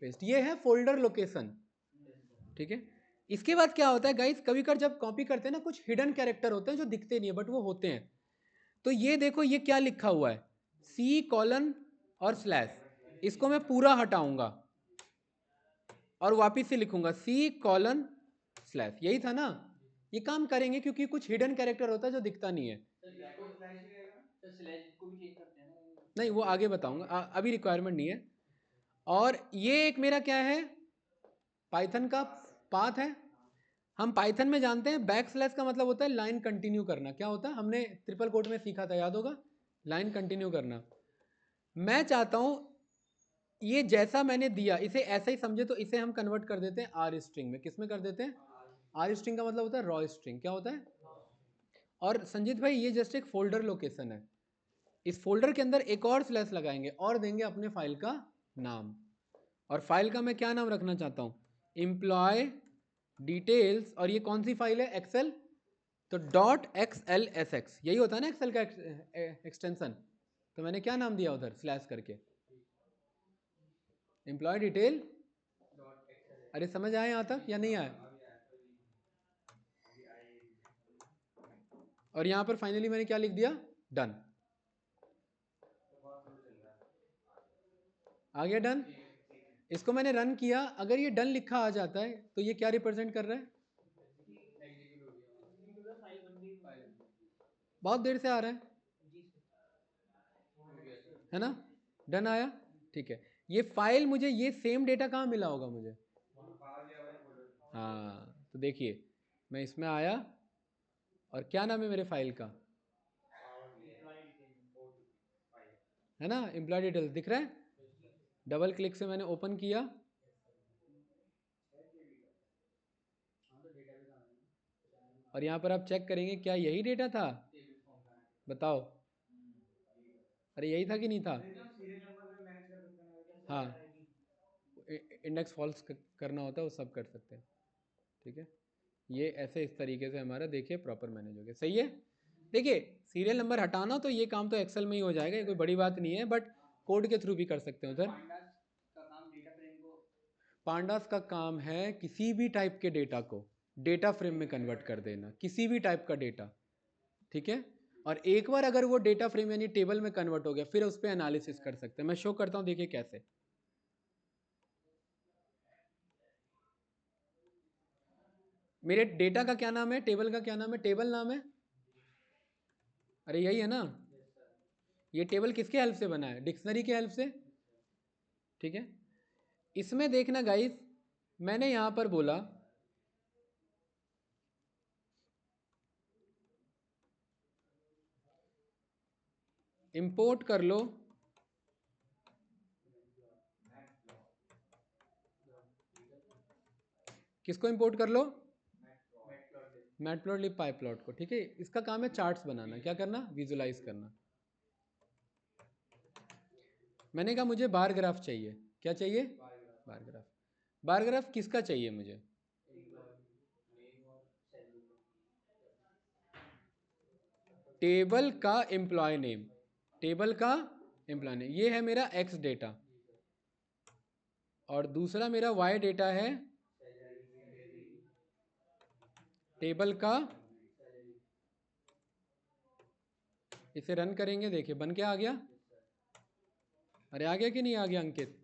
पेस्ट। ये है फोल्डर लोकेशन, ठीक है। इसके बाद क्या होता है गाइस, कभी कभी जब कॉपी करते हैं ना, कुछ हिडन कैरेक्टर होते हैं जो दिखते नहीं है बट वो होते हैं। तो ये देखो ये क्या लिखा हुआ है, C: और स्लैश। इसको मैं पूरा हटाऊंगा और वापिस से लिखूंगा C:/। यही था ना, ये काम करेंगे क्योंकि कुछ हिडन कैरेक्टर होता है जो दिखता नहीं है। सर स्लैश को भी चेंज करते हैं ना? नहीं वो आगे बताऊंगा, अभी रिक्वायरमेंट नहीं है। और ये एक मेरा क्या है, पाइथन का पाथ है। हम पाइथन में जानते हैं बैकस्लैश का मतलब होता है लाइन कंटिन्यू करना। क्या होता है, हमने ट्रिपल कोट में सीखा था, याद होगा, लाइन कंटिन्यू करना। मैं चाहता हूं ये जैसा मैंने दिया इसे ऐसा ही समझे, तो इसे हम कन्वर्ट कर देते हैं आर स्ट्रिंग में। किस में कर देते हैं? आर स्ट्रिंग का मतलब होता है रॉ स्ट्रिंग। क्या होता है? और संजीत भाई ये जस्ट एक फोल्डर लोकेशन है, इस फोल्डर के अंदर एक और स्लैश लगाएंगे और देंगे अपने फाइल का नाम। और फाइल का मैं क्या नाम रखना चाहता हूँ? Employee details. और ये कौन सी फाइल है? एक्सेल। तो .xlsx, यही होता है ना एक्सेल का एक्सटेंशन। तो मैंने क्या नाम दिया उधर स्लैश करके? Employee detail. अरे समझ आए यहाँ तक या नहीं आए? और यहाँ पर फाइनली मैंने क्या लिख दिया? डन। आ गया डन। इसको मैंने रन किया, अगर ये डन लिखा आ जाता है तो ये क्या रिप्रेजेंट कर रहा है? बहुत देर से आ रहा है ना? डन आया, ठीक है। ये फाइल मुझे, ये सेम डेटा कहाँ मिला होगा मुझे? हाँ तो देखिए मैं इसमें आया और क्या नाम है मेरे फाइल का? है ना, एम्प्लॉय डिटेल्स दिख रहा है। डबल क्लिक से मैंने ओपन किया, और यहाँ पर आप चेक करेंगे क्या यही डेटा था? बताओ, अरे यही था कि नहीं था? हाँ, इंडेक्स फॉल्स करना होता है वो सब कर सकते हैं, ठीक है। ये ऐसे इस तरीके से हमारा देखिए प्रॉपर मैनेज हो गया, सही है। देखिए सीरियल नंबर हटाना तो ये काम तो एक्सेल में ही हो जाएगा, ये कोई बड़ी बात नहीं है, बट कोड के थ्रू भी कर सकते हैं उधर। पांडास का काम है किसी भी टाइप के डेटा को डेटा फ्रेम में कन्वर्ट कर देना, किसी भी टाइप का डेटा, ठीक है। और एक बार अगर वो डेटा फ्रेम यानी टेबल में कन्वर्ट हो गया, फिर उस पर एनालिसिस कर सकते हैं। मैं शो करता हूं, देखिए कैसे। मेरे डेटा का क्या नाम है, टेबल का क्या नाम है? टेबल नाम है, अरे यही है ना। ये टेबल किसके हेल्प से बना है? डिक्शनरी के हेल्प से, ठीक है। इसमें देखना गाइस, मैंने यहां पर बोला इंपोर्ट कर लो किसको? इंपोर्ट कर लो मैटप्लॉटलिब पाइप्लॉट को, ठीक है। इसका काम है चार्ट्स बनाना, क्या करना? विजुलाइज करना। मैंने कहा मुझे बार ग्राफ चाहिए। क्या चाहिए? Bar graph. बार ग्राफ किसका चाहिए मुझे? टेबल का एम्प्लॉय नेम, टेबल का एम्प्लॉय नेम, ये है मेरा एक्स डेटा, और दूसरा मेरा वाई डेटा है टेबल का। इसे रन करेंगे, देखिए बन के आ गया। अरे आ गया कि नहीं आ गया अंकित?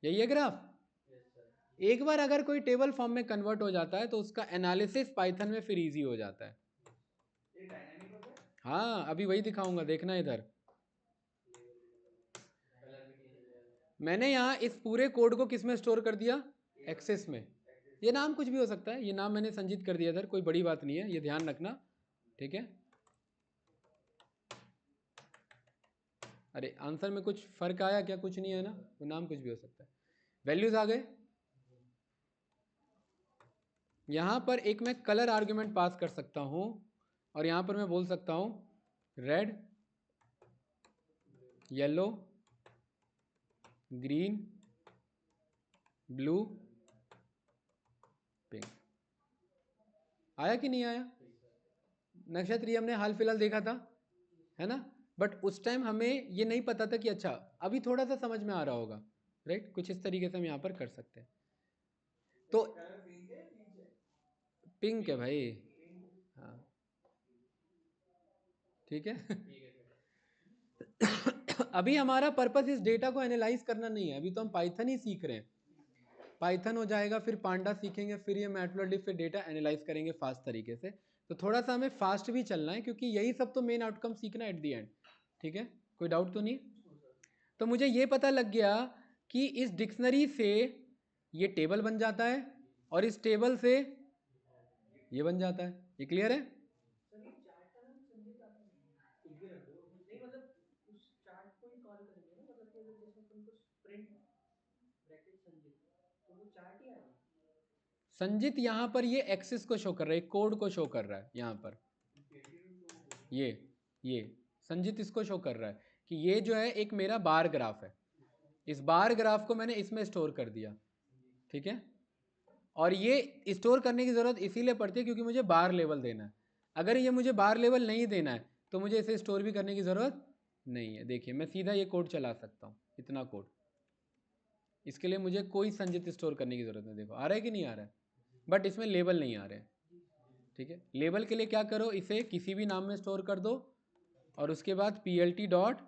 यही है ग्राफ। एक बार अगर कोई टेबल फॉर्म में कन्वर्ट हो जाता है तो उसका एनालिसिस पाइथन में फिर इजी हो जाता है। हाँ अभी वही दिखाऊंगा, देखना इधर। मैंने यहाँ इस पूरे कोड को किस में स्टोर कर दिया? एक्सेस में। ये नाम कुछ भी हो सकता है, ये नाम मैंने संजीत कर दिया इधर, कोई बड़ी बात नहीं है, ये ध्यान रखना, ठीक है। अरे आंसर में कुछ फर्क आया क्या? कुछ नहीं है ना, वो नाम कुछ भी हो सकता है। वैल्यूज आ गए। यहाँ पर एक मैं कलर आर्ग्यूमेंट पास कर सकता हूँ और यहाँ पर मैं बोल सकता हूँ red, yellow, green, blue, pink. आया कि नहीं आया? नक्षत्र ये हमने हाल फिलहाल देखा था, है ना? बट उस टाइम हमें ये नहीं पता था कि अच्छा, अभी थोड़ा सा समझ में आ रहा होगा, राइट? कुछ इस तरीके से हम यहाँ पर कर सकते हैं। तो पिंक है भाई, हाँ ठीक है। अभी हमारा पर्पस इस डेटा को एनालाइज करना नहीं है, अभी तो हम पाइथन ही सीख रहे हैं। पाइथन हो जाएगा, फिर पांडा सीखेंगे, फिर ये मैटप्लॉटलिब, फिर डेटा एनालाइज करेंगे फास्ट तरीके से। तो थोड़ा सा हमें फास्ट भी चलना है, क्योंकि यही सब तो मेन आउटकम सीखना है एट दी एंड। ठीक है, कोई डाउट तो नहीं? तो मुझे ये पता लग गया कि इस डिक्शनरी से ये टेबल बन जाता है और इस टेबल से ये बन जाता है। ये क्लियर है? सर ये चार्ट का नाम संजीत आता है, कुछ भी रख दो नहीं, मतलब उस चार्ट को ही कॉल करेंगे ना, मतलब कि अगर जैसे अपन को प्रिंट ब्रैकेट संजीत, तो वो चार्ट ही आएगा। संजित यहाँ पर ये एक्सिस को शो कर रहा है, कोड को शो कर रहा है यहाँ पर। ये संजित इसको शो कर रहा है कि ये जो है एक मेरा बार ग्राफ है, इस बार ग्राफ को मैंने इसमें स्टोर कर दिया। ठीक है, और ये स्टोर करने की ज़रूरत इसीलिए पड़ती है क्योंकि मुझे बार लेवल देना है। अगर ये मुझे बार लेवल नहीं देना है तो मुझे इसे स्टोर भी करने की ज़रूरत नहीं है। देखिए मैं सीधा ये कोड चला सकता हूँ, इतना कोड। इसके लिए मुझे कोई संजित स्टोर करने की ज़रूरत नहीं। देखो आ रहा है कि नहीं आ रहा है, बट इसमें लेबल नहीं आ रहे हैं। ठीक है, लेबल के लिए क्या करो, इसे किसी भी नाम में स्टोर कर दो और उसके बाद PLT डॉट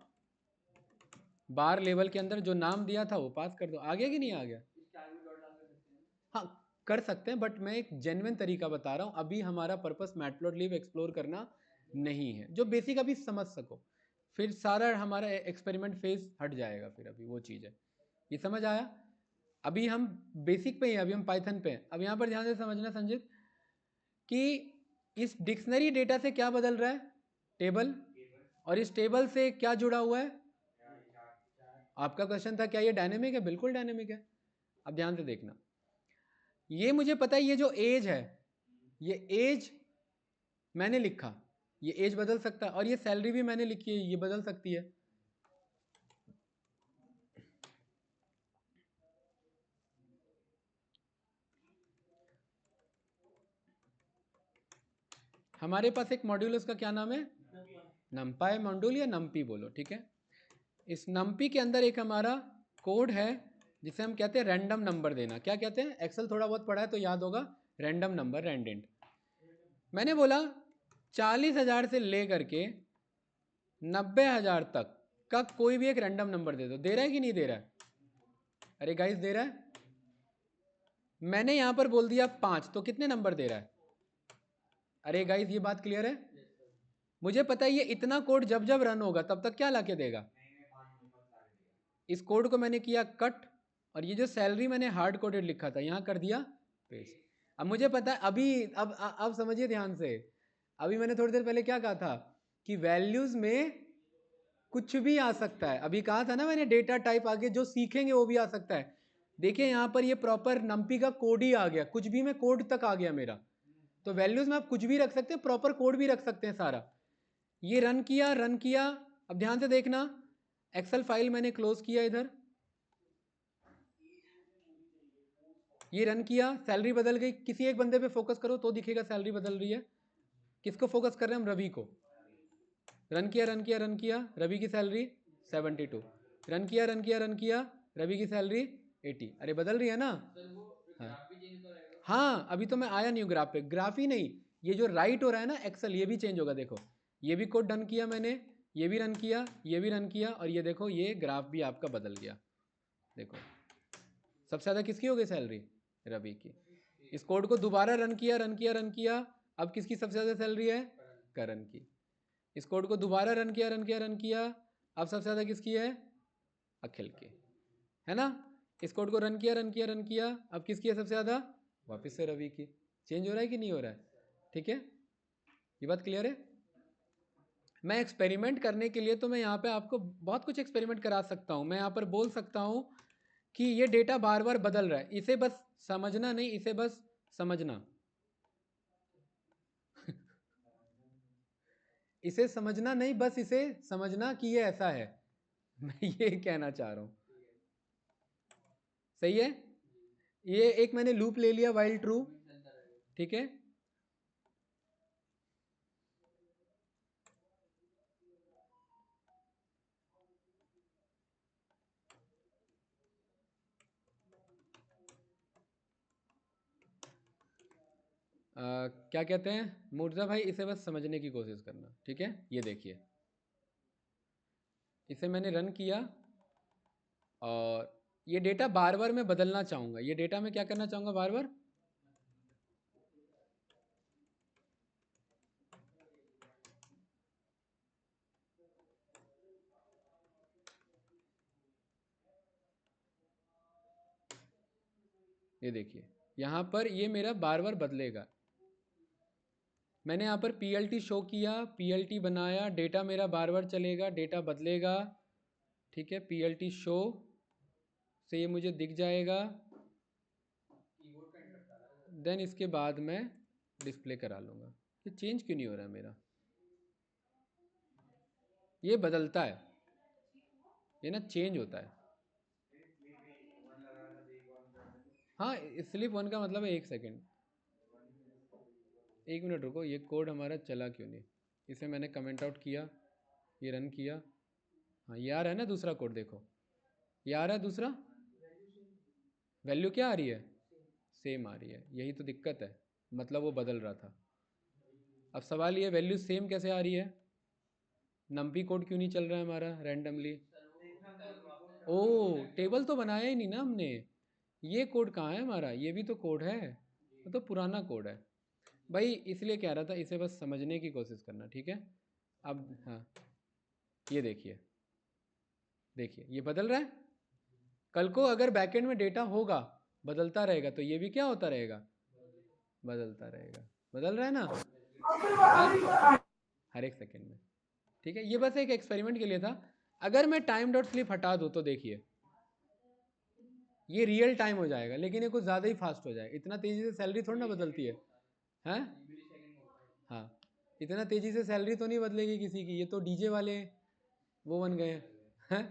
बार लेवल के अंदर जो नाम दिया था वो पास कर दो। आ गया कि नहीं आ गया? इसके आगे भी डॉट डाल कर सकते हैं। हाँ कर सकते हैं, बट मैं एक जेन्युइन तरीका बता रहा हूँ। अभी हमारा पर्पस मैटप्लॉटलिब एक्सप्लोर करना नहीं है, जो बेसिक अभी समझ सको, फिर सारा हमारा एक्सपेरिमेंट फेज हट जाएगा। फिर अभी वो चीज़ है, ये समझ आया? अभी हम बेसिक पे हैं, अभी हम पाइथन पे हैं। अब यहाँ पर ध्यान से समझना संजीत कि इस डिक्शनरी डेटा से क्या बदल रहा है, टेबल, और इस टेबल से क्या जुड़ा हुआ है, आपका क्वेश्चन था क्या ये डायनेमिक है? बिल्कुल डायनेमिक है। अब ध्यान से देखना, ये मुझे पता है, ये जो एज है, ये एज मैंने लिखा, ये एज बदल सकता है, और ये सैलरी भी मैंने लिखी है, ये बदल सकती है। हमारे पास एक मॉड्यूल, उसका क्या नाम है? नमपाई मॉड्यूल या नमपी बोलो, ठीक है। इस नमपी के अंदर एक हमारा कोड है जिसे हम कहते हैं रैंडम नंबर देना। क्या कहते हैं? एक्सेल थोड़ा बहुत पढ़ा है तो याद होगा, रैंडम नंबर, रैंडेंट। मैंने बोला 40,000 से ले करके 90,000 तक का कोई भी एक रैंडम नंबर दे दो। दे रहा है कि नहीं दे रहा है? अरे गाइस दे रहा है। मैंने यहां पर बोल दिया 5, तो कितने नंबर दे रहा है? अरे गाइस ये बात क्लियर है? मुझे पता है ये इतना कोड जब जब रन होगा तब तक क्या लाके देगा। इस कोड को मैंने किया कट, और ये जो सैलरी मैंने हार्ड कोडेड लिखा था यहाँ कर दिया पेस्ट। अब मुझे पता है, अभी अब समझिए ध्यान से, अभी मैंने थोड़ी देर पहले क्या कहा था कि वैल्यूज में कुछ भी आ सकता है। अभी कहा था ना मैंने, डेटा टाइप आगे जो सीखेंगे वो भी आ सकता है। देखिए यहाँ पर ये प्रॉपर नम्पी का कोड ही आ गया, कुछ भी मैं कोड तक आ गया मेरा। तो वैल्यूज में आप कुछ भी रख सकते हैं, प्रॉपर कोड भी रख सकते हैं सारा। ये रन किया, रन किया। अब ध्यान से देखना, एक्सेल फाइल मैंने क्लोज किया इधर, ये रन किया, सैलरी बदल गई। किसी एक बंदे पे फोकस करो तो दिखेगा सैलरी बदल रही है। किसको फोकस कर रहे हैं हम? रवि को। रन किया, रन किया, रन किया, रवि की सैलरी 72। रन किया, रन किया, रन किया, रवि की सैलरी 80। अरे बदल रही है ना? हाँ हाँ, अभी तो मैं आया नहीं हूँ ग्राफ पे। ग्राफ ही नहीं, ये जो राइट हो रहा है ना एक्सेल, ये भी चेंज होगा। देखो ये भी कोड डन किया मैंने, ये भी रन किया, ये भी रन किया, और ये देखो ये ग्राफ भी आपका बदल गया। देखो सबसे ज़्यादा किसकी हो गई सैलरी? रवि की। इस कोड को दोबारा रन किया, रन किया, रन किया, अब किसकी सबसे ज़्यादा सैलरी है? करण की। इस कोड को दोबारा रन किया, रन किया, रन किया, अब सबसे ज़्यादा किसकी है? अखिल की, है ना? इस कोड को रन किया, रन किया, रन किया, अब किसकी है सबसे ज़्यादा? वापस से रवि की। चेंज हो रहा है कि नहीं हो रहा है? ठीक है, ये बात क्लियर है? मैं एक्सपेरिमेंट करने के लिए तो मैं यहाँ पे आपको बहुत कुछ एक्सपेरिमेंट करा सकता हूँ। मैं यहाँ पर बोल सकता हूँ कि ये डेटा बार बार बदल रहा है, इसे बस समझना नहीं, इसे बस समझना। इसे समझना नहीं, बस इसे समझना कि ये ऐसा है। मैं ये कहना चाह रहा हूँ, सही है। ये एक मैंने लूप ले लिया वाइल ट्रू, ठीक है। क्या कहते हैं मुर्जा भाई, इसे बस समझने की कोशिश करना, ठीक है। ये देखिए, इसे मैंने रन किया और ये डेटा बार बार मैं बदलना चाहूँगा। ये डेटा मैं क्या करना चाहूँगा, बार बार ये देखिए यहाँ पर ये मेरा बार बार बदलेगा। मैंने यहाँ पर PLT शो किया, PLT बनाया, डेटा मेरा बार बार चलेगा, डेटा बदलेगा, ठीक है। PLT शो से ये मुझे दिख जाएगा, देन इसके बाद मैं डिस्प्ले करा लूँगा। ये चेंज क्यों नहीं हो रहा है मेरा, ये बदलता है, ये ना चेंज होता है। हाँ, स्लिप 1 का मतलब है 1 सेकेंड, 1 मिनट रुको, ये कोड हमारा चला क्यों नहीं। इसे मैंने कमेंट आउट किया, ये रन किया, हाँ ये आ रहा है ना दूसरा कोड, देखो ये आ रहा है दूसरा, वैल्यू क्या आ रही है, सेम आ रही है। यही तो दिक्कत है, मतलब वो बदल रहा था। अब सवाल ये, वैल्यू सेम कैसे आ रही है, नम्पी कोड क्यों नहीं चल रहा है हमारा रैंडमली। ओ, टेबल तो बनाया ही नहीं ना हमने, ये कोड कहाँ है हमारा, ये भी तो कोड है, वो तो पुराना कोड है भाई, इसलिए कह रहा था इसे बस समझने की कोशिश करना, ठीक है। अब हाँ, ये देखिए, देखिए ये बदल रहा है। कल को अगर बैकएंड में डेटा होगा, बदलता रहेगा, तो ये भी क्या होता रहेगा, बदलता रहेगा। बदल रहा है ना हर एक सेकेंड में, ठीक है। ये बस एक एक्सपेरिमेंट के लिए था। अगर मैं टाइम डॉट स्लिप हटा दूँ तो देखिए ये रियल टाइम हो जाएगा, लेकिन ये कुछ ज़्यादा ही फास्ट हो जाएगा। इतना तेज़ी से सैलरी थोड़ी ना बदलती है, हैं। हाँ, इतना तेज़ी से सैलरी तो नहीं बदलेगी किसी की, ये तो डीजे वाले वो बन गए हैं,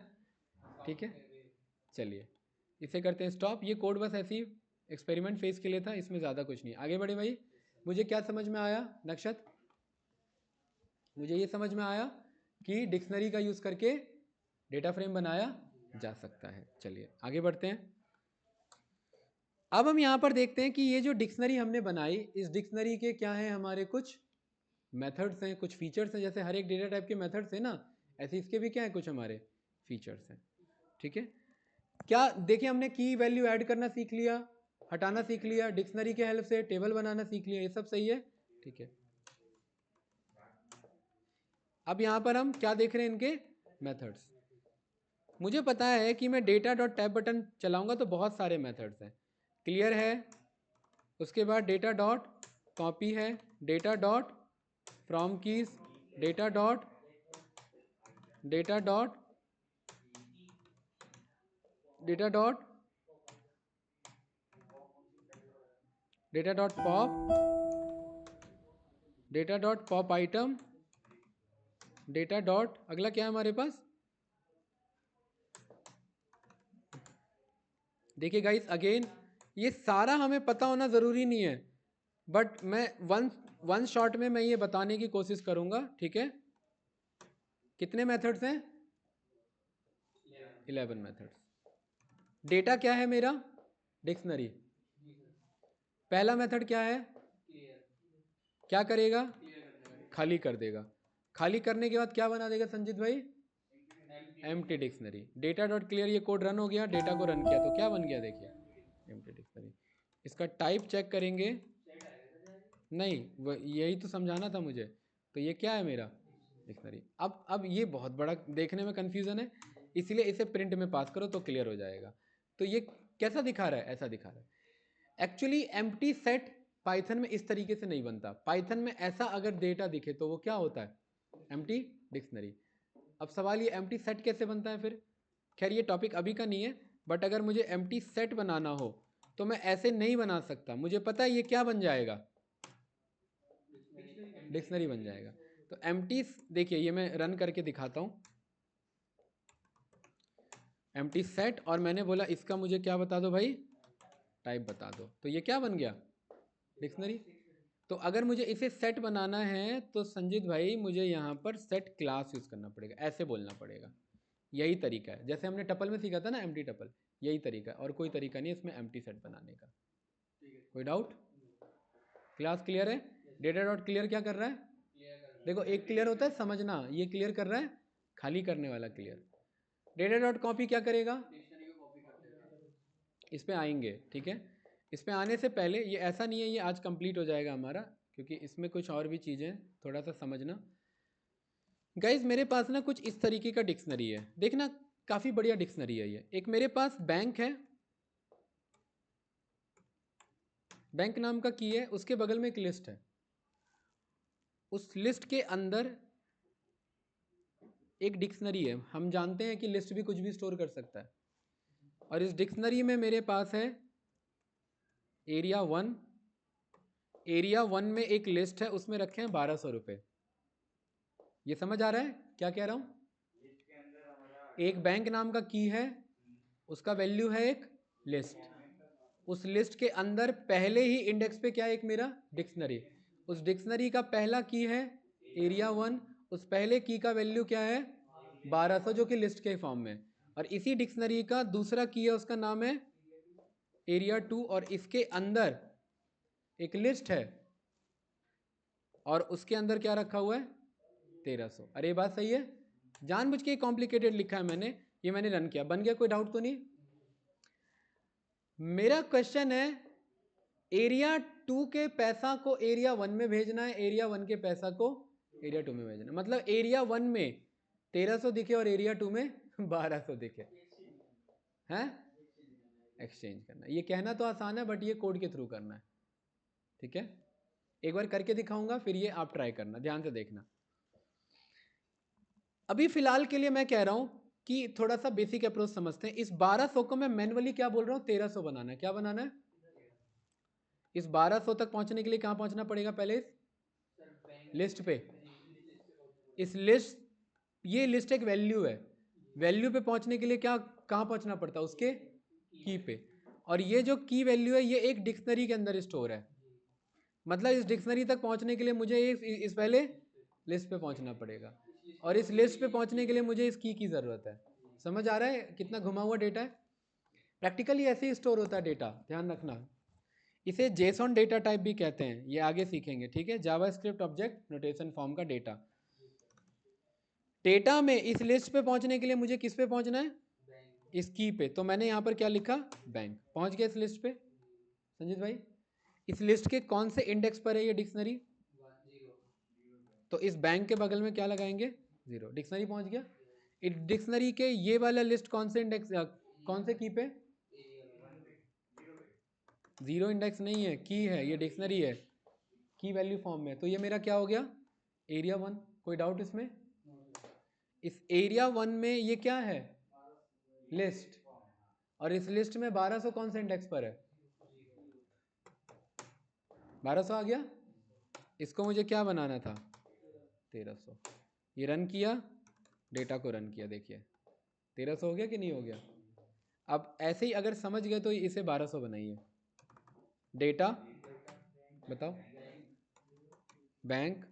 ठीक है। चलिए इसे करते हैं स्टॉप। ये कोड बस ऐसी एक्सपेरिमेंट फेज के लिए था, इसमें ज़्यादा कुछ नहीं। आगे बढ़े भाई। मुझे क्या समझ में आया नक्षत, मुझे ये समझ में आया कि डिक्शनरी का यूज़ करके डेटा फ्रेम बनाया जा सकता है। चलिए आगे बढ़ते हैं। अब हम यहाँ पर देखते हैं कि ये जो डिक्शनरी हमने बनाई, इस डिक्शनरी के क्या हैं, हमारे कुछ मेथड्स हैं, कुछ फीचर्स हैं। जैसे हर एक डेटा टाइप के मेथड्स हैं ना, ऐसे इसके भी क्या है, कुछ हमारे फीचर्स हैं, ठीक है। क्या देखिए, हमने की वैल्यू ऐड करना सीख लिया, हटाना सीख लिया, डिक्शनरी के हेल्प से टेबल बनाना सीख लिया, ये सब सही है, ठीक है। अब यहाँ पर हम क्या देख रहे हैं, इनके मेथड्स। मुझे पता है कि मैं डेटा डॉट टैब बटन चलाऊंगा तो बहुत सारे मेथड्स हैं। क्लियर है, उसके बाद डेटा डॉट कॉपी है, data dot from keys, data dot data dot data dot data dot pop, data dot pop item, data dot अगला क्या है हमारे पास। देखिए गाइस, अगेन ये सारा हमें पता होना ज़रूरी नहीं है, बट मैं वन शॉट में मैं ये बताने की कोशिश करूँगा, ठीक है। कितने मेथड्स हैं, 11 मेथड्स। डेटा क्या है मेरा, डिक्शनरी। पहला मेथड क्या है, क्या करेगा, खाली कर देगा। खाली करने के बाद क्या बना देगा संजीत भाई, empty dictionary. Data dot clear, ये कोड रन हो गया, डेटा को रन किया तो क्या बन गया, देखिए एम्प्टी डिक्शनरी। इसका टाइप चेक करेंगे, नहीं यही तो समझाना था मुझे। तो ये क्या है मेरा, डिक्शनरी। अब ये बहुत बड़ा देखने में कन्फ्यूज़न है, इसीलिए इसे प्रिंट में पास करो तो क्लियर हो जाएगा। तो ये कैसा दिखा रहा है, ऐसा दिखा रहा है। एक्चुअली एम्प्टी सेट पाइथन में इस तरीके से नहीं बनता। पाइथन में ऐसा अगर डेटा दिखे तो वो क्या होता है, एम्प्टी डिक्शनरी। अब सवाल ये एम्प्टी सेट कैसे बनता है फिर? खैर ये टॉपिक अभी का नहीं है, बट अगर मुझे एम्प्टी सेट बनाना हो तो मैं ऐसे नहीं बना सकता। मुझे पता है ये क्या बन जाएगा, डिक्शनरी बन जाएगा। तो एम्प्टी, देखिए ये मैं रन करके दिखाता हूँ। एम्प्टी सेट, और मैंने बोला इसका मुझे क्या बता दो भाई, टाइप बता दो। तो ये क्या बन गया, डिक्शनरी। तो अगर मुझे इसे सेट बनाना है तो संजीत भाई मुझे यहाँ पर सेट क्लास यूज़ करना पड़ेगा, ऐसे बोलना पड़ेगा। यही तरीका है, जैसे हमने टपल में सीखा था ना एम्प्टी टपल, यही तरीका है, और कोई तरीका नहीं है इसमें एम्प्टी सेट बनाने का। कोई डाउट? क्लास क्लियर है? डेटा डॉट क्लियर क्या कर रहा है? देखो एक क्लियर होता है समझना, ये क्लियर कर रहा है खाली करने वाला क्लियर। डेटा डॉट कॉपी क्या करेगा, इस पे आएंगे, ठीक है। इस पे आने से पहले ये ऐसा नहीं है ये आज कंप्लीट हो जाएगा हमारा, क्योंकि इसमें कुछ और भी चीज़ें थोड़ा सा समझना। गाइज मेरे पास ना कुछ इस तरीके का डिक्शनरी है, देखना काफ़ी बढ़िया डिक्शनरी है ये। एक मेरे पास बैंक है, बैंक नाम का की है, उसके बगल में एक लिस्ट है। उस लिस्ट के अंदर एक डिक्शनरी है। हम जानते हैं कि लिस्ट भी कुछ भी स्टोर कर सकता है, और इस डिक्शनरी में मेरे पास है एरिया 1। एरिया 1 में एक लिस्ट है, उसमें रखे हैं 1200 रुपये। ये समझ आ रहा है क्या कह रहा हूँ? एक बैंक नाम का की है, उसका वैल्यू है एक लिस्ट। उस लिस्ट के अंदर पहले ही इंडेक्स पे क्या है, एक मेरा डिक्शनरी। उस डिक्शनरी का पहला की है एरिया 1, उस पहले की का वैल्यू क्या है 1200, जो कि लिस्ट के फॉर्म में। और इसी डिक्शनरी का दूसरा की है, उसका नाम है एरिया 2, और इसके अंदर एक लिस्ट है, और उसके अंदर क्या रखा हुआ है 1300। अरे ये बात सही है, जानबूझ के कॉम्प्लिकेटेड लिखा है मैंने, ये मैंने रन किया, बन गया, कोई डाउट तो नहीं? मेरा क्वेश्चन है एरिया 2 के पैसा को एरिया 1 में भेजना है, एरिया 1 के पैसा को एरिया 2 में भेजना है। मतलब एरिया 1 में 1300 दिखे और एरिया 2 में 1200 दिखे, हैं? एक्सचेंज करना। ये कहना तो आसान है, बट ये कोड के थ्रू करना है, ठीक है। एक बार करके दिखाऊंगा, फिर ये आप ट्राई करना, ध्यान से देखना। अभी फिलहाल के लिए मैं कह रहा हूं कि थोड़ा सा बेसिक अप्रोच समझते हैं। इस 1200 को मैं मैनुअली क्या बोल रहा हूं, 1300 बनाना है। क्या बनाना है? इस 1200 तक पहुंचने के लिए कहां पहुंचना पड़ेगा, पहले इस लिस्ट पे। इस लिस्ट, ये लिस्ट एक वैल्यू है, वैल्यू पे पहुंचने के लिए क्या, कहां पहुंचना पड़ता है, उसके की पे। और ये जो की वैल्यू है ये एक डिक्शनरी के अंदर स्टोर है। मतलब इस डिक्शनरी तक पहुंचने के लिए मुझे इस पहले लिस्ट पे पहुंचना पड़ेगा, और इस लिस्ट पे पहुंचने के लिए मुझे इस की ज़रूरत है। समझ आ रहा है कितना घुमा हुआ डेटा है? प्रैक्टिकली ऐसे ही स्टोर होता है डेटा, ध्यान रखना। इसे जेसॉन डेटा टाइप भी कहते हैं, ये आगे सीखेंगे, ठीक है। जावास्क्रिप्ट ऑब्जेक्ट नोटेशन फॉर्म का डेटा। डेटा में इस लिस्ट पे पहुंचने के लिए मुझे किस पे पहुंचना है, इस की पे। तो मैंने यहाँ पर क्या लिखा, बैंक। पहुंच गया इस लिस्ट पे। संजीत भाई इस लिस्ट के कौन से इंडेक्स पर है ये डिक्शनरी, तो इस बैंक के बगल में क्या लगाएंगे, 0। डिक्शनरी पहुंच गया। इस डिक्शनरी के ये वाला लिस्ट कौन से इंडेक्स, कौन से की पे, 0 इंडेक्स नहीं है, की है, ये डिक्शनरी है, की वैल्यू फॉर्म में। तो ये मेरा क्या हो गया, एरिया 1। कोई डाउट इसमें? इस एरिया 1 में ये क्या है, लिस्ट, और इस लिस्ट में 1200 कौन से इंडेक्स पर है, 1200 आ गया। इसको मुझे क्या बनाना था, 1300। ये रन किया, डेटा को रन किया, देखिए 1300 हो गया कि नहीं हो गया। अब ऐसे ही अगर समझ गए तो इसे 1200 बनाइए। डेटा बताओ, बैंक,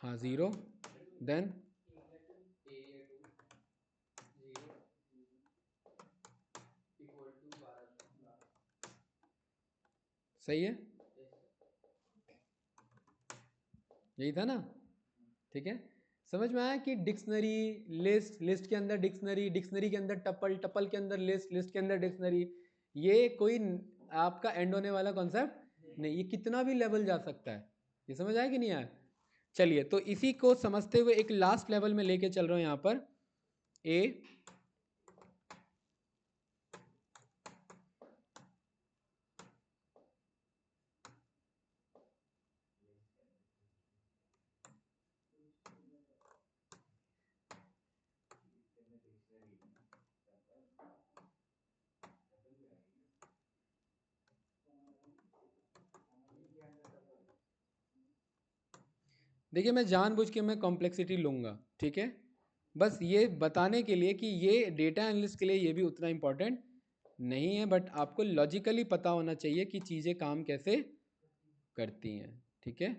हाँ 0, देन सही है, यही था ना, ठीक है। समझ में आया कि डिक्शनरी, लिस्ट, लिस्ट के अंदर डिक्शनरी, डिक्शनरी के अंदर टपल, टपल के अंदर लिस्ट, लिस्ट के अंदर डिक्शनरी। ये कोई आपका एंड होने वाला कॉन्सेप्ट नहीं, ये कितना भी लेवल जा सकता है। ये समझ आया कि नहीं आया? चलिए, तो इसी को समझते हुए एक लास्ट लेवल में लेके चल रहा हूं यहां पर। ए देखिए मैं जानबूझ के मैं कॉम्प्लेक्सिटी लूँगा, ठीक है, बस ये बताने के लिए कि ये डेटा एनालिस्ट के लिए ये भी उतना इम्पोर्टेंट नहीं है, बट आपको लॉजिकली पता होना चाहिए कि चीज़ें काम कैसे करती हैं, ठीक है।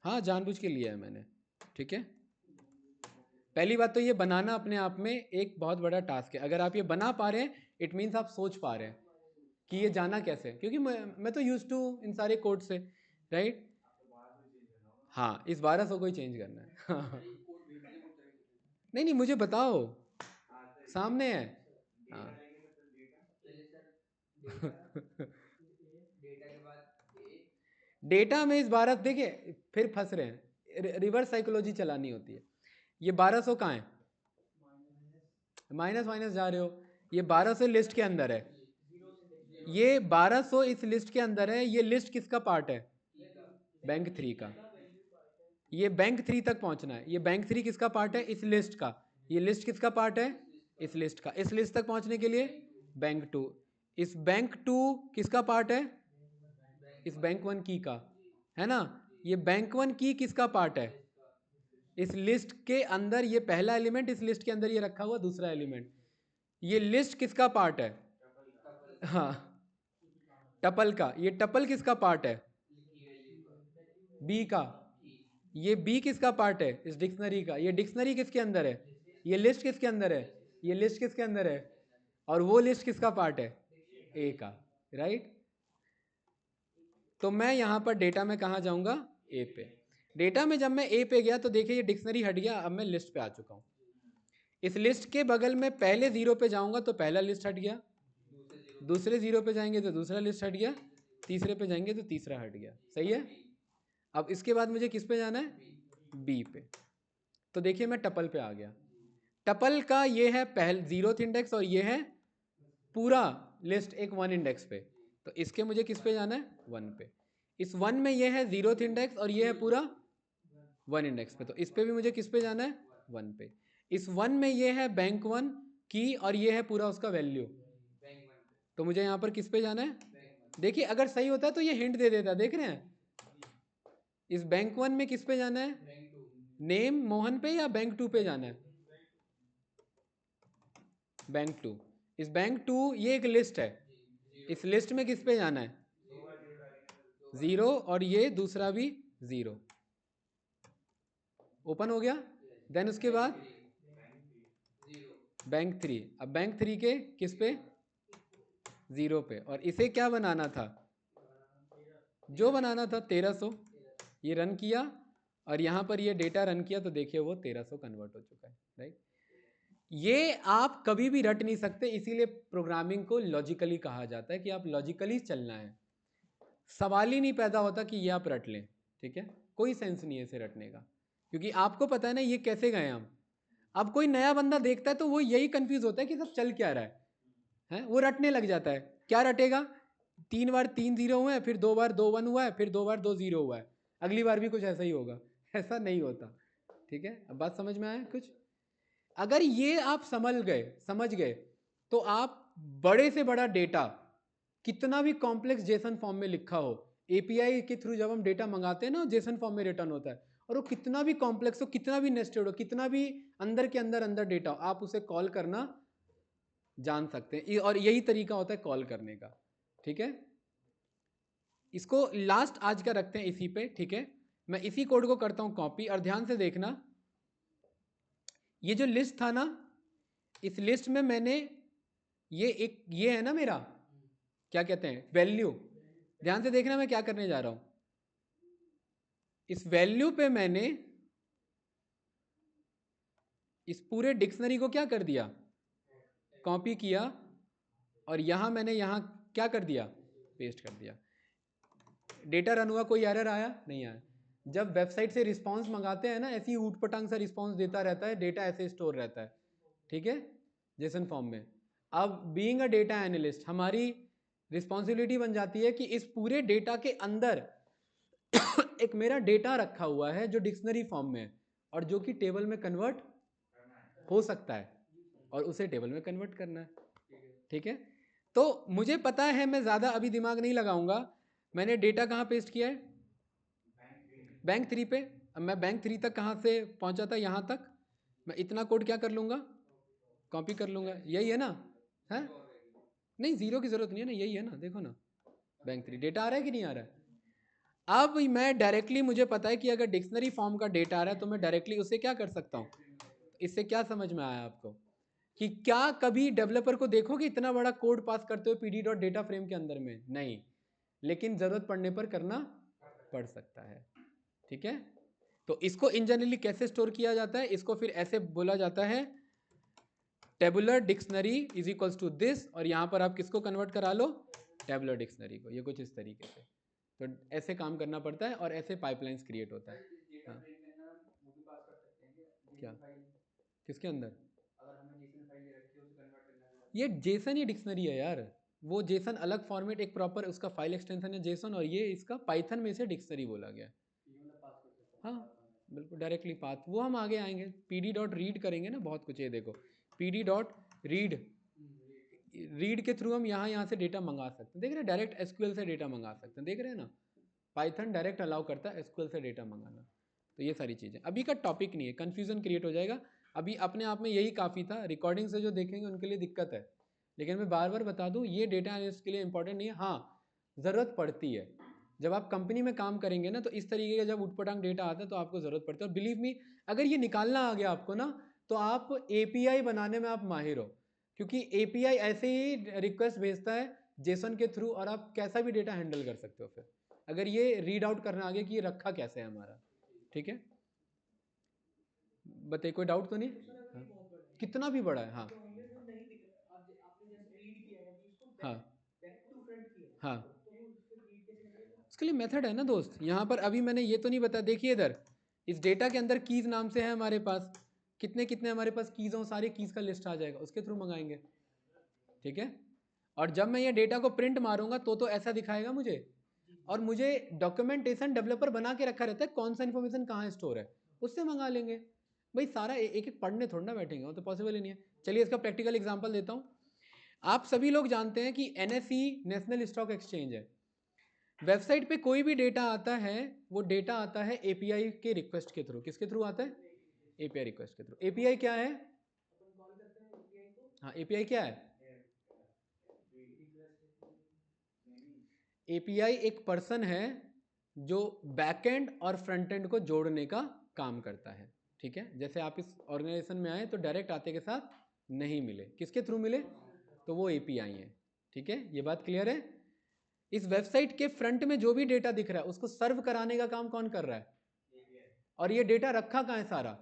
हाँ जानबूझ के लिया है मैंने, ठीक है। पहली बात तो ये बनाना अपने आप में एक बहुत बड़ा टास्क है। अगर आप ये बना पा रहे हैं इट मीन्स आप सोच पा रहे हैं कि ये जाना कैसे, क्योंकि मैं तो यूज टू इन सारे कोड से, राइट। हाँ इस 1200 को ही चेंज करना है। हाँ। नहीं नहीं मुझे बताओ, सामने है। हाँ। डेटा में इस 12 देखिए फिर फंस रहे हैं, रिवर्स साइकोलॉजी चलानी होती है। ये 1200 कहाँ है, माइनस माइनस जा रहे हो, ये 1200 लिस्ट के अंदर है, ये 1200 इस लिस्ट के अंदर है। ये लिस्ट किसका पार्ट है, बैंक 3 का। ये बैंक 3 तक पहुंचना है। ये बैंक 3 किसका पार्ट है, इस लिस्ट का। ये लिस्ट किसका पार्ट है, इस लिस्ट का। इस लिस्ट तक पहुंचने के लिए बैंक 2। इस बैंक 2 किसका पार्ट है, इस बैंक 1 की का, है ना। ये बैंक 1 की किसका पार्ट है, इस लिस्ट के अंदर। ये पहला एलिमेंट इस लिस्ट के अंदर ये रखा हुआ दूसरा एलिमेंट। ये लिस्ट किसका पार्ट है, हाँ टपल का। ये टपल किसका पार्ट है, बी का। ये बी किसका पार्ट है, इस डिक्शनरी का। ये डिक्शनरी किसके अंदर है, ये लिस्ट किसके अंदर है, ये लिस्ट किसके अंदर है, और वो लिस्ट किसका पार्ट है, ए का, राइट। तो मैं यहां पर डेटा में कहाँ जाऊंगा, ए पे। डेटा में जब मैं ए पे गया तो देखिए ये डिक्शनरी हट गया, अब मैं लिस्ट पे आ चुका हूं। इस लिस्ट के बगल में पहले 0 पे जाऊंगा तो पहला लिस्ट हट गया, दूसरे 0 पे जाएंगे तो दूसरा लिस्ट हट गया, तीसरे पे जाएंगे तो तीसरा हट गया, सही है। अब इसके बाद मुझे किस पे जाना है, बी पे। तो देखिए मैं टपल पे आ गया। टपल का ये है पहल 0th इंडेक्स और ये है पूरा लिस्ट एक 1 इंडेक्स पे। तो इसके मुझे किस पे जाना है, 1 पे। इस 1 में ये है 0th इंडेक्स और ये है पूरा 1 इंडेक्स पे। तो इस पे भी मुझे किस पे जाना है, 1 पे। इस 1 में ये है बैंक 1 की और ये है पूरा उसका वैल्यू। तो मुझे यहाँ पर किस पे जाना है, देखिए अगर सही होता है तो ये हिंट दे देता, देख रहे हैं। इस बैंक 1 में किस पे जाना है, नेम मोहन पे या बैंक 2 पे जाना है, बैंक 2। इस बैंक 2 ये एक लिस्ट है, इस लिस्ट में किस पे जाना है, 0 और ये दूसरा भी 0। ओपन हो गया। देन उसके बाद बैंक 3। अब बैंक 3 के किस पे, 0 पे। और इसे क्या बनाना था, जो बनाना था 1300। ये रन किया और यहाँ पर ये डेटा रन किया तो देखिए वो 1300 कन्वर्ट हो चुका है, राइट। ये आप कभी भी रट नहीं सकते, इसीलिए प्रोग्रामिंग को लॉजिकली कहा जाता है कि आप लॉजिकली चलना है। सवाल ही नहीं पैदा होता कि ये आप रट लें, ठीक है, कोई सेंस नहीं है इसे रटने का, क्योंकि आपको पता है ना ये कैसे गए हम। अब कोई नया बंदा देखता है तो वो यही कंफ्यूज होता है कि सब चल क्या रहा है, वो रटने लग जाता है। क्या रटेगा, 3 बार 3 0 हुए हैं, फिर 2 बार 2 1 हुआ है, फिर 2 बार 2 0 हुआ है, अगली बार भी कुछ ऐसा ही होगा। ऐसा नहीं होता, ठीक है। अब बात समझ में आया कुछ। अगर ये आप समझ गए तो आप बड़े से बड़ा डेटा कितना भी कॉम्प्लेक्स जेसन फॉर्म में लिखा हो, एपीआई के थ्रू जब हम डेटा मंगाते हैं ना जेसन फॉर्म में रिटर्न होता है, और वो कितना भी कॉम्प्लेक्स हो, कितना भी नेस्टेड हो, कितना भी अंदर के अंदर अंदर डेटा हो, आप उसे कॉल करना जान सकते हैं। और यही तरीका होता है कॉल करने का, ठीक है। इसको लास्ट आज का रखते हैं इसी पे, ठीक है। मैं इसी कोड को करता हूं कॉपी, और ध्यान से देखना ये जो लिस्ट था ना, इस लिस्ट में मैंने ये है ना मेरा क्या कहते हैं, वैल्यू। ध्यान से देखना मैं क्या करने जा रहा हूं, इस वैल्यू पे मैंने इस पूरे डिक्शनरी को क्या कर दिया, कॉपी किया, और यहां मैंने यहां क्या कर दिया, पेस्ट कर दिया। डेटा रन हुआ, कोई एरर आया नहीं आया। जब वेबसाइट से रिस्पांस मंगाते हैं ना, ऐसी ऊट पटांग सा रिस्पांस देता रहता है, डेटा ऐसे स्टोर रहता है, ठीक है, जेसन फॉर्म में। अब बीइंग अ डेटा एनालिस्ट हमारी रिस्पॉन्सिबिलिटी बन जाती है कि इस पूरे डेटा के अंदर एक मेरा डेटा रखा हुआ है जो डिक्शनरी फॉर्म में है, और जो कि टेबल में कन्वर्ट हो सकता है, और उसे टेबल में कन्वर्ट करना है, ठीक है। तो मुझे पता है, मैं ज़्यादा अभी दिमाग नहीं लगाऊंगा। मैंने डेटा कहाँ पेस्ट किया है, बैंक 3 पे, अब मैं बैंक 3 तक कहाँ से पहुँचा था, यहाँ तक मैं इतना कोड क्या कर लूँगा, कॉपी कर लूँगा, यही है ना, है नहीं, जीरो की जरूरत नहीं है ना, यही है ना, देखो ना बैंक 3 डेटा आ रहा है कि नहीं आ रहा है। अब मैं डायरेक्टली, मुझे पता है कि अगर डिक्शनरी फॉर्म का डेटा आ रहा है तो मैं डायरेक्टली उसे क्या कर सकता हूँ। इससे क्या समझ में आया आपको कि क्या कभी डेवलपर को देखोगे इतना बड़ा कोड पास करते हुए पीडी डॉट डेटा फ्रेम के अंदर में, नहीं, लेकिन जरूरत पड़ने पर करना पड़ सकता है, ठीक है। तो इसको इन जनरली कैसे स्टोर किया जाता है, इसको फिर ऐसे बोला जाता है tabular dictionary is equals to this, और यहां पर आप किसको कन्वर्ट करा लो, टेबुलर डिक्शनरी को, ये कुछ इस तरीके से। तो ऐसे काम करना पड़ता है और ऐसे पाइपलाइंस क्रिएट होता है। हाँ। क्या किसके अंदर, अगर हमें जेसन फाइल दे रखी है उसे कन्वर्ट करना है, ये जेसन ही डिक्शनरी है यार, वो जेसन अलग फॉर्मेट, एक प्रॉपर उसका फाइल एक्सटेंशन है जेसन, और ये इसका पाइथन में से डिक्शनरी बोला गया। हाँ बिल्कुल डायरेक्टली पाथ, वो हम आगे आएंगे, पीडी डॉट रीड करेंगे ना बहुत कुछ, ये देखो पीडी डॉट रीड, रीड के थ्रू हम यहाँ से डेटा मंगा सकते हैं, देख रहे हैं, डायरेक्ट एसक्यूएल से डेटा मंगा सकते हैं, देख रहे हैं ना, पाइथन डायरेक्ट अलाउ करता है एसक्यूएल से डेटा मंगाना। तो ये सारी चीज़ें अभी का टॉपिक नहीं है, कन्फ्यूजन क्रिएट हो जाएगा, अभी अपने आप में यही काफ़ी था, रिकॉर्डिंग से जो देखेंगे उनके लिए दिक्कत है, लेकिन मैं बार बार बता दूँ ये डेटा एनालिस्ट के लिए इंपॉर्टेंट नहीं है, हाँ ज़रूरत पड़ती है, जब आप कंपनी में काम करेंगे ना तो इस तरीके का जब उटपटांग डेटा आता है तो आपको ज़रूरत पड़ती है, और बिलीव मी अगर ये निकालना आ गया आपको ना तो आप एपीआई बनाने में आप माहिर हो, क्योंकि एपीआई ऐसे ही रिक्वेस्ट भेजता है जेसन के थ्रू, और आप कैसा भी डेटा हैंडल कर सकते हो फिर, अगर ये रीड आउट करना आगे कि ये रखा कैसे है हमारा, ठीक है। बताइए कोई डाउट तो नहीं, हाँ। कितना भी बड़ा है, हाँ नहीं दिख रहा, आपने जैसे रीड किया है अभी उसको हाँ बैक टू फ्रंट किया है, हाँ, तो वो फिर रीड कैसे करेगा? उसके लिए मेथड है ना दोस्त, यहाँ पर अभी मैंने ये तो नहीं बताया, देखिए इधर इस डेटा के अंदर कीज नाम से है हमारे पास, कितने कितने हमारे पास कीज हो, सारे कीज का लिस्ट आ जाएगा, उसके थ्रू मंगाएंगे, ठीक है। और जब मैं ये डेटा को प्रिंट मारूंगा तो ऐसा दिखाएगा मुझे, और मुझे डॉक्यूमेंटेशन डेवलपर बना के रखा रहता है कौन सा इन्फॉर्मेशन कहाँ स्टोर है, उससे मंगा लेंगे भाई, सारा एक एक पढ़ने थोड़ा ना बैठेंगे, वो तो पॉसिबल ही नहीं है। चलिए इसका प्रैक्टिकल एग्जांपल देता हूँ। आप सभी लोग जानते हैं कि एनएसई नेशनल स्टॉक एक्सचेंज है, वेबसाइट पे कोई भी डेटा आता है वो डेटा आता है एपीआई के रिक्वेस्ट के थ्रू, किसके थ्रू आता है, एपीआई रिक्वेस्ट के थ्रू। एपीआई क्या है, अपन कॉल करते हैं एपीआई को, हाँ एपीआई क्या है, एपीआई एक पर्सन है जो बैकएंड और फ्रंट एंड को जोड़ने का काम करता है, ठीक है। जैसे आप इस ऑर्गेनाइजेशन में आए तो डायरेक्ट आते के साथ नहीं मिले, किसके थ्रू मिले, तो वो एपीआई है, ठीक है, ये बात क्लियर है। इस वेबसाइट के फ्रंट में जो भी डेटा दिख रहा है उसको सर्व कराने का काम कौन कर रहा है, और ये डेटा रखा कहाँ है, सारा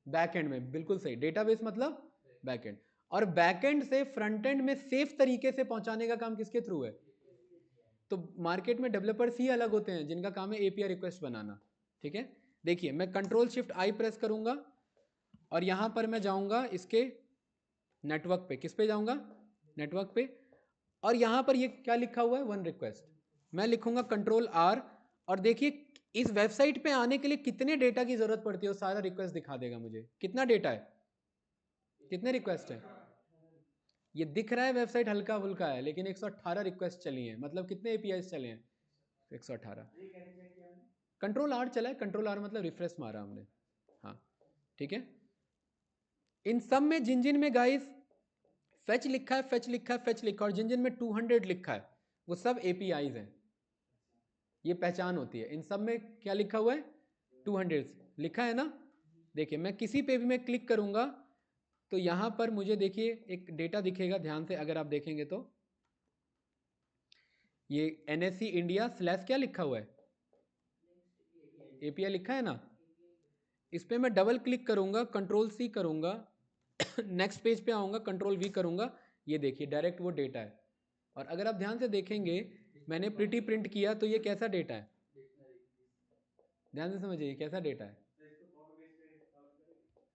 बैकएंड में, बिल्कुल सही, डेटाबेस मतलब बैकएंड, और बैकएंड से फ्रंट एंड में सेफ तरीके से पहुंचाने का काम किसके थ्रू है, तो मार्केट में डेवलपर्स ही अलग होते हैं जिनका काम है एपीआई रिक्वेस्ट बनाना, ठीक है। देखिए मैं कंट्रोल शिफ्ट आई प्रेस करूंगा और यहां पर मैं जाऊंगा इसके नेटवर्क पे, किस पे जाऊंगा, नेटवर्क पे, और यहां पर ये क्या लिखा हुआ है, वन रिक्वेस्ट, मैं लिखूंगा कंट्रोल आर, और देखिए इस वेबसाइट पे आने के लिए कितने डेटा की जरूरत पड़ती है वो सारा रिक्वेस्ट दिखा देगा मुझे, कितना डेटा है, कितने रिक्वेस्ट है, ये दिख रहा है वेबसाइट हल्का फुल्का है लेकिन 118 रिक्वेस्ट चली हैं, मतलब कितने एपीआई चले हैं, 118। कंट्रोल आर चला है, कंट्रोल आर मतलब रिफ्रेश मारा हमने, हाँ ठीक है। इन सब में जिन जिन में गाइस फेच लिखा है, फेच लिखा है, फेच लिखा है, और जिन जिन में 200 लिखा है वो सब एपीआईज हैं, ये पहचान होती है। इन सब में क्या लिखा हुआ है, 200 लिखा है ना। देखिए मैं किसी पे भी मैं क्लिक करूंगा तो यहां पर मुझे देखिए एक डेटा दिखेगा, ध्यान से अगर आप देखेंगे तो ये एनएससी इंडिया स्लैश क्या लिखा हुआ है, एपीआई लिखा है ना। इस पर मैं डबल क्लिक करूंगा, कंट्रोल सी करूंगा, नेक्स्ट पेज पे आऊंगा, कंट्रोल वी करूंगा, ये देखिए डायरेक्ट वो डेटा है। और अगर आप ध्यान से देखेंगे मैंने प्रिटी प्रिंट किया तो ये कैसा डेटा है, ध्यान से समझिए कैसा डेटा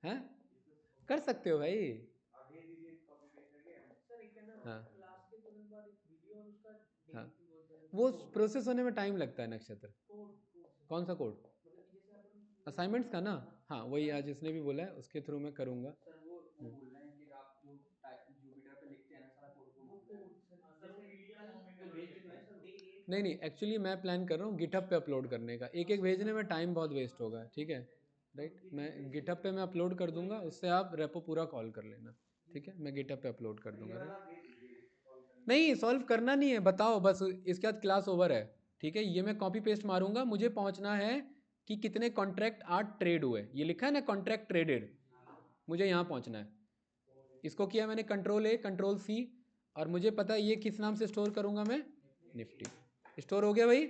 है कर सकते हो भाई। सर एक है ना, हाँ क्लास के तुरंत बाद एक वीडियो और उसका हाँ बोलते हैं वो प्रोसेस होने में टाइम लगता है नक्षत्र। कोड, कौन सा कोड, मतलब कि जैसे अपन असाइनमेंट्स का ना, हाँ वही आज इसने भी बोला है उसके थ्रू मैं करूँगा। सर वो बोल रहे हैं कि आप जो जुपिटर पे लिखते हैं ना सारा कोड, वो कोड सर जैसे मीडियम फॉर्म में भेज देते हैं सर, नहीं नहीं, एक्चुअली मैं प्लान कर रहा हूँ गिटहब पे अपलोड करने का, एक एक भेजने में टाइम बहुत वेस्ट होगा, ठीक है राइट। मैं गिटहब पे मैं अपलोड कर दूंगा, उससे आप रेपो पूरा कॉल कर लेना, ठीक है, मैं गिटहब पे अपलोड कर दूंगा right? नहीं सॉल्व करना नहीं है, बताओ बस, इसके बाद क्लास ओवर है, ठीक है। ये मैं कॉपी पेस्ट मारूंगा, मुझे पहुंचना है कि कितने कॉन्ट्रैक्ट आज ट्रेड हुए, ये लिखा है ना कॉन्ट्रैक्ट ट्रेडेड, मुझे यहाँ पहुंचना है। इसको किया मैंने कंट्रोल ए कंट्रोल सी, और मुझे पता है ये किस नाम से स्टोर करूंगा मैं, निफ्टी। स्टोर हो गया भाई,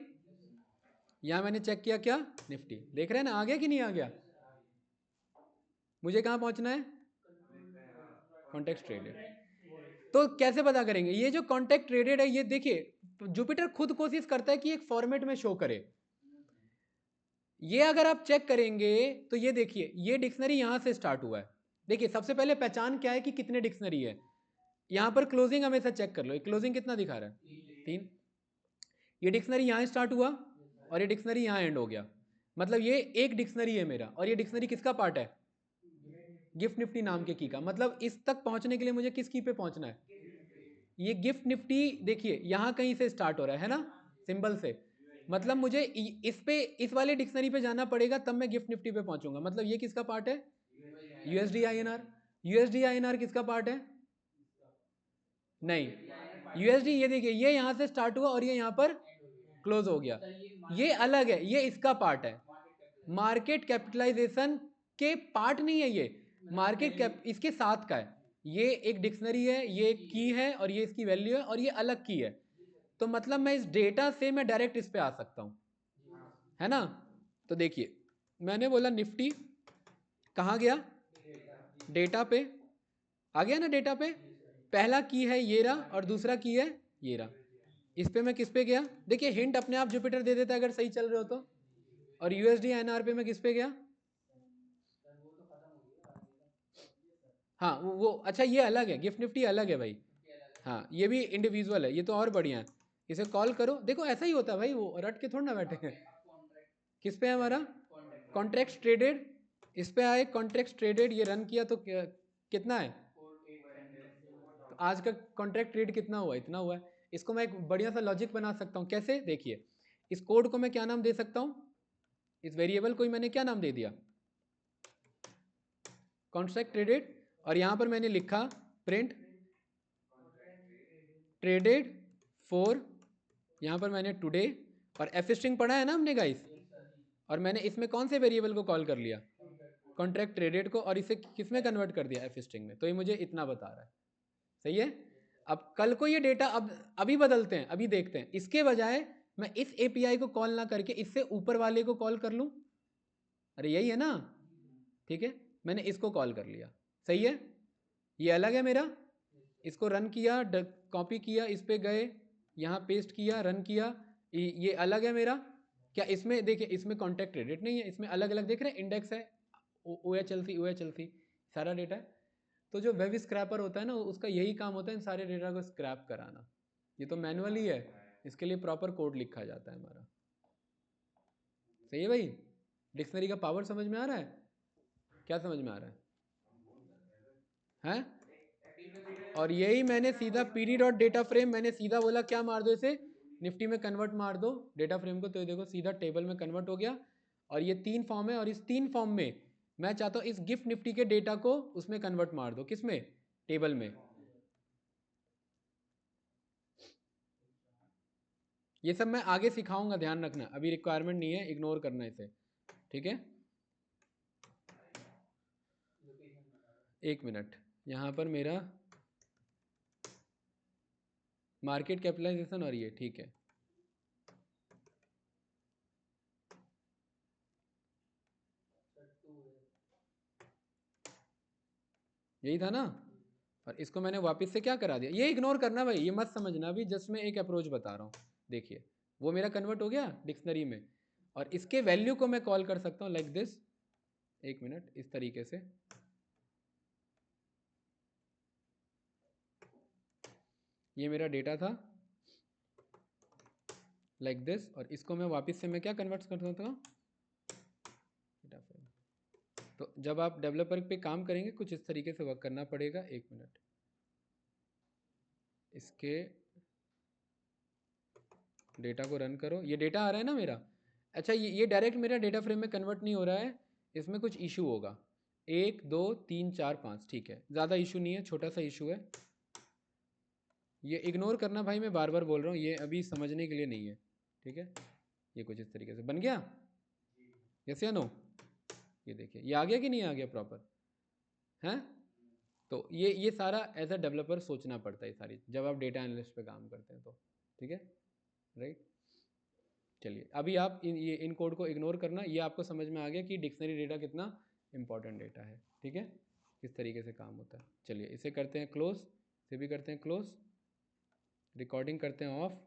यहाँ मैंने चेक किया क्या, निफ्टी, देख रहे हैं ना आ गया कि नहीं आ गया। मुझे कहाँ पहुंचना है, कॉन्टेक्स्ट ट्रेडेड। तो कैसे पता करेंगे, ये जो कॉन्टेक्ट ट्रेडेड है, ये देखिए जुपिटर खुद कोशिश करता है कि एक फॉर्मेट में शो करे। ये अगर आप चेक करेंगे तो ये देखिए, ये डिक्शनरी यहां से स्टार्ट हुआ है। देखिए सबसे पहले पहचान क्या है कि कितने डिक्शनरी है, यहां पर क्लोजिंग हमेशा चेक कर लो, क्लोजिंग कितना दिखा रहा है, 3। ये डिक्शनरी यहां स्टार्ट हुआ और ये डिक्शनरी यहां एंड हो गया, मतलब ये एक डिक्शनरी है मेरा, और ये डिक्शनरी किसका पार्ट है, गिफ्ट निफ्टी नाम के की का। मतलब इस तक पहुंचने के लिए मुझे किस की पे पहुंचना है, ये गिफ्ट निफ्टी, देखिए यहां कहीं से स्टार्ट हो रहा है ना, सिंबल से, मतलब मुझे इस पे, इस वाले डिक्शनरी पे जाना पड़ेगा, तब मैं गिफ्ट निफ्टी पे पहुंचूंगा। मतलब ये किसका पार्ट है, यूएसडी आईएनआर। यूएसडी आईएनआर किसका पार्ट है, नहीं, यूएसडी ये देखिए, ये यहां से स्टार्ट हुआ और ये यहां पर क्लोज हो गया, ये अलग है, ये इसका पार्ट है। मार्केट कैपिटलाइजेशन के पार्ट नहीं है ये, मार्केट कैप इसके साथ का है। ये एक डिक्शनरी है, ये एक की है, और ये इसकी वैल्यू है, और ये अलग की है। तो मतलब मैं इस डेटा से मैं डायरेक्ट इस पे आ सकता हूं, है ना। तो देखिए मैंने बोला निफ्टी कहाँ गया, डेटा पे आ गया ना, डेटा पे पहला की है ये रहा, और दूसरा की है ये रहा। इस पे मैं किस पे गया, देखिए हिंट अपने आप जुपिटर दे देता है अगर सही चल रहे हो तो। और यूएसडी एनआर पे मैं किस पे गया, हाँ वो अच्छा ये अलग है, गिफ्ट निफ्टी अलग है भाई, हाँ ये भी इंडिविजुअल है, ये तो और बढ़िया है। इसे कॉल करो, देखो ऐसा ही होता है भाई, वो रट के थोड़ा ना बैठे हैं। किस पे है हमारा, कॉन्ट्रैक्ट ट्रेडेड, इस पे आए कॉन्ट्रैक्ट ट्रेडेड, ये रन किया तो कितना है, तो आज का कॉन्ट्रैक्ट ट्रेड कितना हुआ, इतना हुआ है। इसको मैं एक बढ़िया सा लॉजिक बना सकता हूँ, कैसे, देखिए इस कोड को मैं क्या नाम दे सकता हूँ, इस वेरिएबल को मैंने क्या नाम दे दिया, कॉन्ट्रैक्ट ट्रेडेड, और यहाँ पर मैंने लिखा प्रिंट ट्रेडेड फॉर, यहाँ पर मैंने टुडे, और एफ स्ट्रिंग पढ़ा है ना हमने गाइस, और मैंने इसमें कौन से वेरिएबल को कॉल कर लिया, कॉन्ट्रैक्ट ट्रेडेड को, और इसे किस में कन्वर्ट कर दिया, एफ स्ट्रिंग में। तो ये मुझे इतना बता रहा है, सही है। अब कल को ये डेटा अब अभी बदलते हैं, अभी देखते हैं, इसके बजाय मैं इस एपीआई को कॉल ना करके इससे ऊपर वाले को कॉल कर लूं, अरे यही है ना, ठीक है, मैंने इसको कॉल कर लिया, सही है। ये अलग है मेरा, इसको रन किया, कॉपी किया, इस पे गए, यहाँ पेस्ट किया, रन किया, ये अलग है मेरा। क्या इसमें देखिए, इसमें कॉन्टैक्ट क्रेडिट नहीं है, इसमें अलग अलग देख रहे हैं, इंडेक्स है, O H L C, O H L C, सारा डेटा है। तो जो वेब स्क्रैपर होता है ना, उसका यही काम होता है इन सारे डेटा को स्क्रैप कराना। ये तो मैनुअली है, इसके लिए प्रॉपर कोड लिखा जाता है हमारा, सही है भाई। डिक्शनरी का पावर समझ में आ रहा है, क्या समझ में आ रहा है, और यही मैंने सीधा पीडी डॉट डेटा फ्रेम, मैंने सीधा बोला क्या मार दो इसे, निफ्टी में कन्वर्ट मार दो डेटा फ्रेम को, तो ये देखो सीधा टेबल में कन्वर्ट हो गया। और ये 3 फॉर्म है, और इस 3 फॉर्म में मैं चाहता हूँ इस गिफ्ट निफ्टी के डेटा को उसमें कन्वर्ट मार दो, किसमें, टेबल में। ये सब मैं आगे सिखाऊंगा, ध्यान रखना, अभी रिक्वायरमेंट नहीं है, इग्नोर करना इसे, ठीक है। 1 मिनट, यहाँ पर मेरा मार्केट कैपिटलाइजेशन, और ये ठीक है, यही था ना। और इसको मैंने वापस से क्या करा दिया, ये इग्नोर करना भाई, ये मत समझना, अभी जस्ट मैं एक अप्रोच बता रहा हूँ। देखिए वो मेरा कन्वर्ट हो गया डिक्शनरी में, और इसके वैल्यू को मैं कॉल कर सकता हूँ लाइक दिस, 1 मिनट, इस तरीके से। ये मेरा डेटा था लाइक दिस, और इसको मैं वापस से मैं क्या कन्वर्ट कर सकता हूँ, तो जब आप डेवलपर पे काम करेंगे कुछ इस तरीके से वर्क करना पड़ेगा। 1 मिनट, इसके डेटा को रन करो, ये डेटा आ रहा है ना मेरा। अच्छा ये डायरेक्ट मेरा डेटा फ्रेम में कन्वर्ट नहीं हो रहा है, इसमें कुछ इशू होगा। 1 2 3 4 5, ठीक है, ज़्यादा इशू नहीं है, छोटा सा इशू है। ये इग्नोर करना भाई, मैं बार बार बोल रहा हूँ, ये अभी समझने के लिए नहीं है, ठीक है। ये कुछ इस तरीके से बन गया, यस या नो। ये देखिए ये आ गया कि नहीं आ गया प्रॉपर, हैं। तो ये सारा एज अ डेवलपर सोचना पड़ता है सारी, जब आप डेटा एनालिस्ट पे काम करते हैं तो, ठीक है, राइट। चलिए अभी आप इन कोड को इग्नोर करना, ये आपको समझ में आ गया कि डिक्शनरी डेटा कितना इंपॉर्टेंट डेटा है, ठीक है, किस तरीके से काम होता है। चलिए इसे करते हैं क्लोज, इसे भी करते हैं क्लोज, रिकॉर्डिंग करते हैं ऑफ।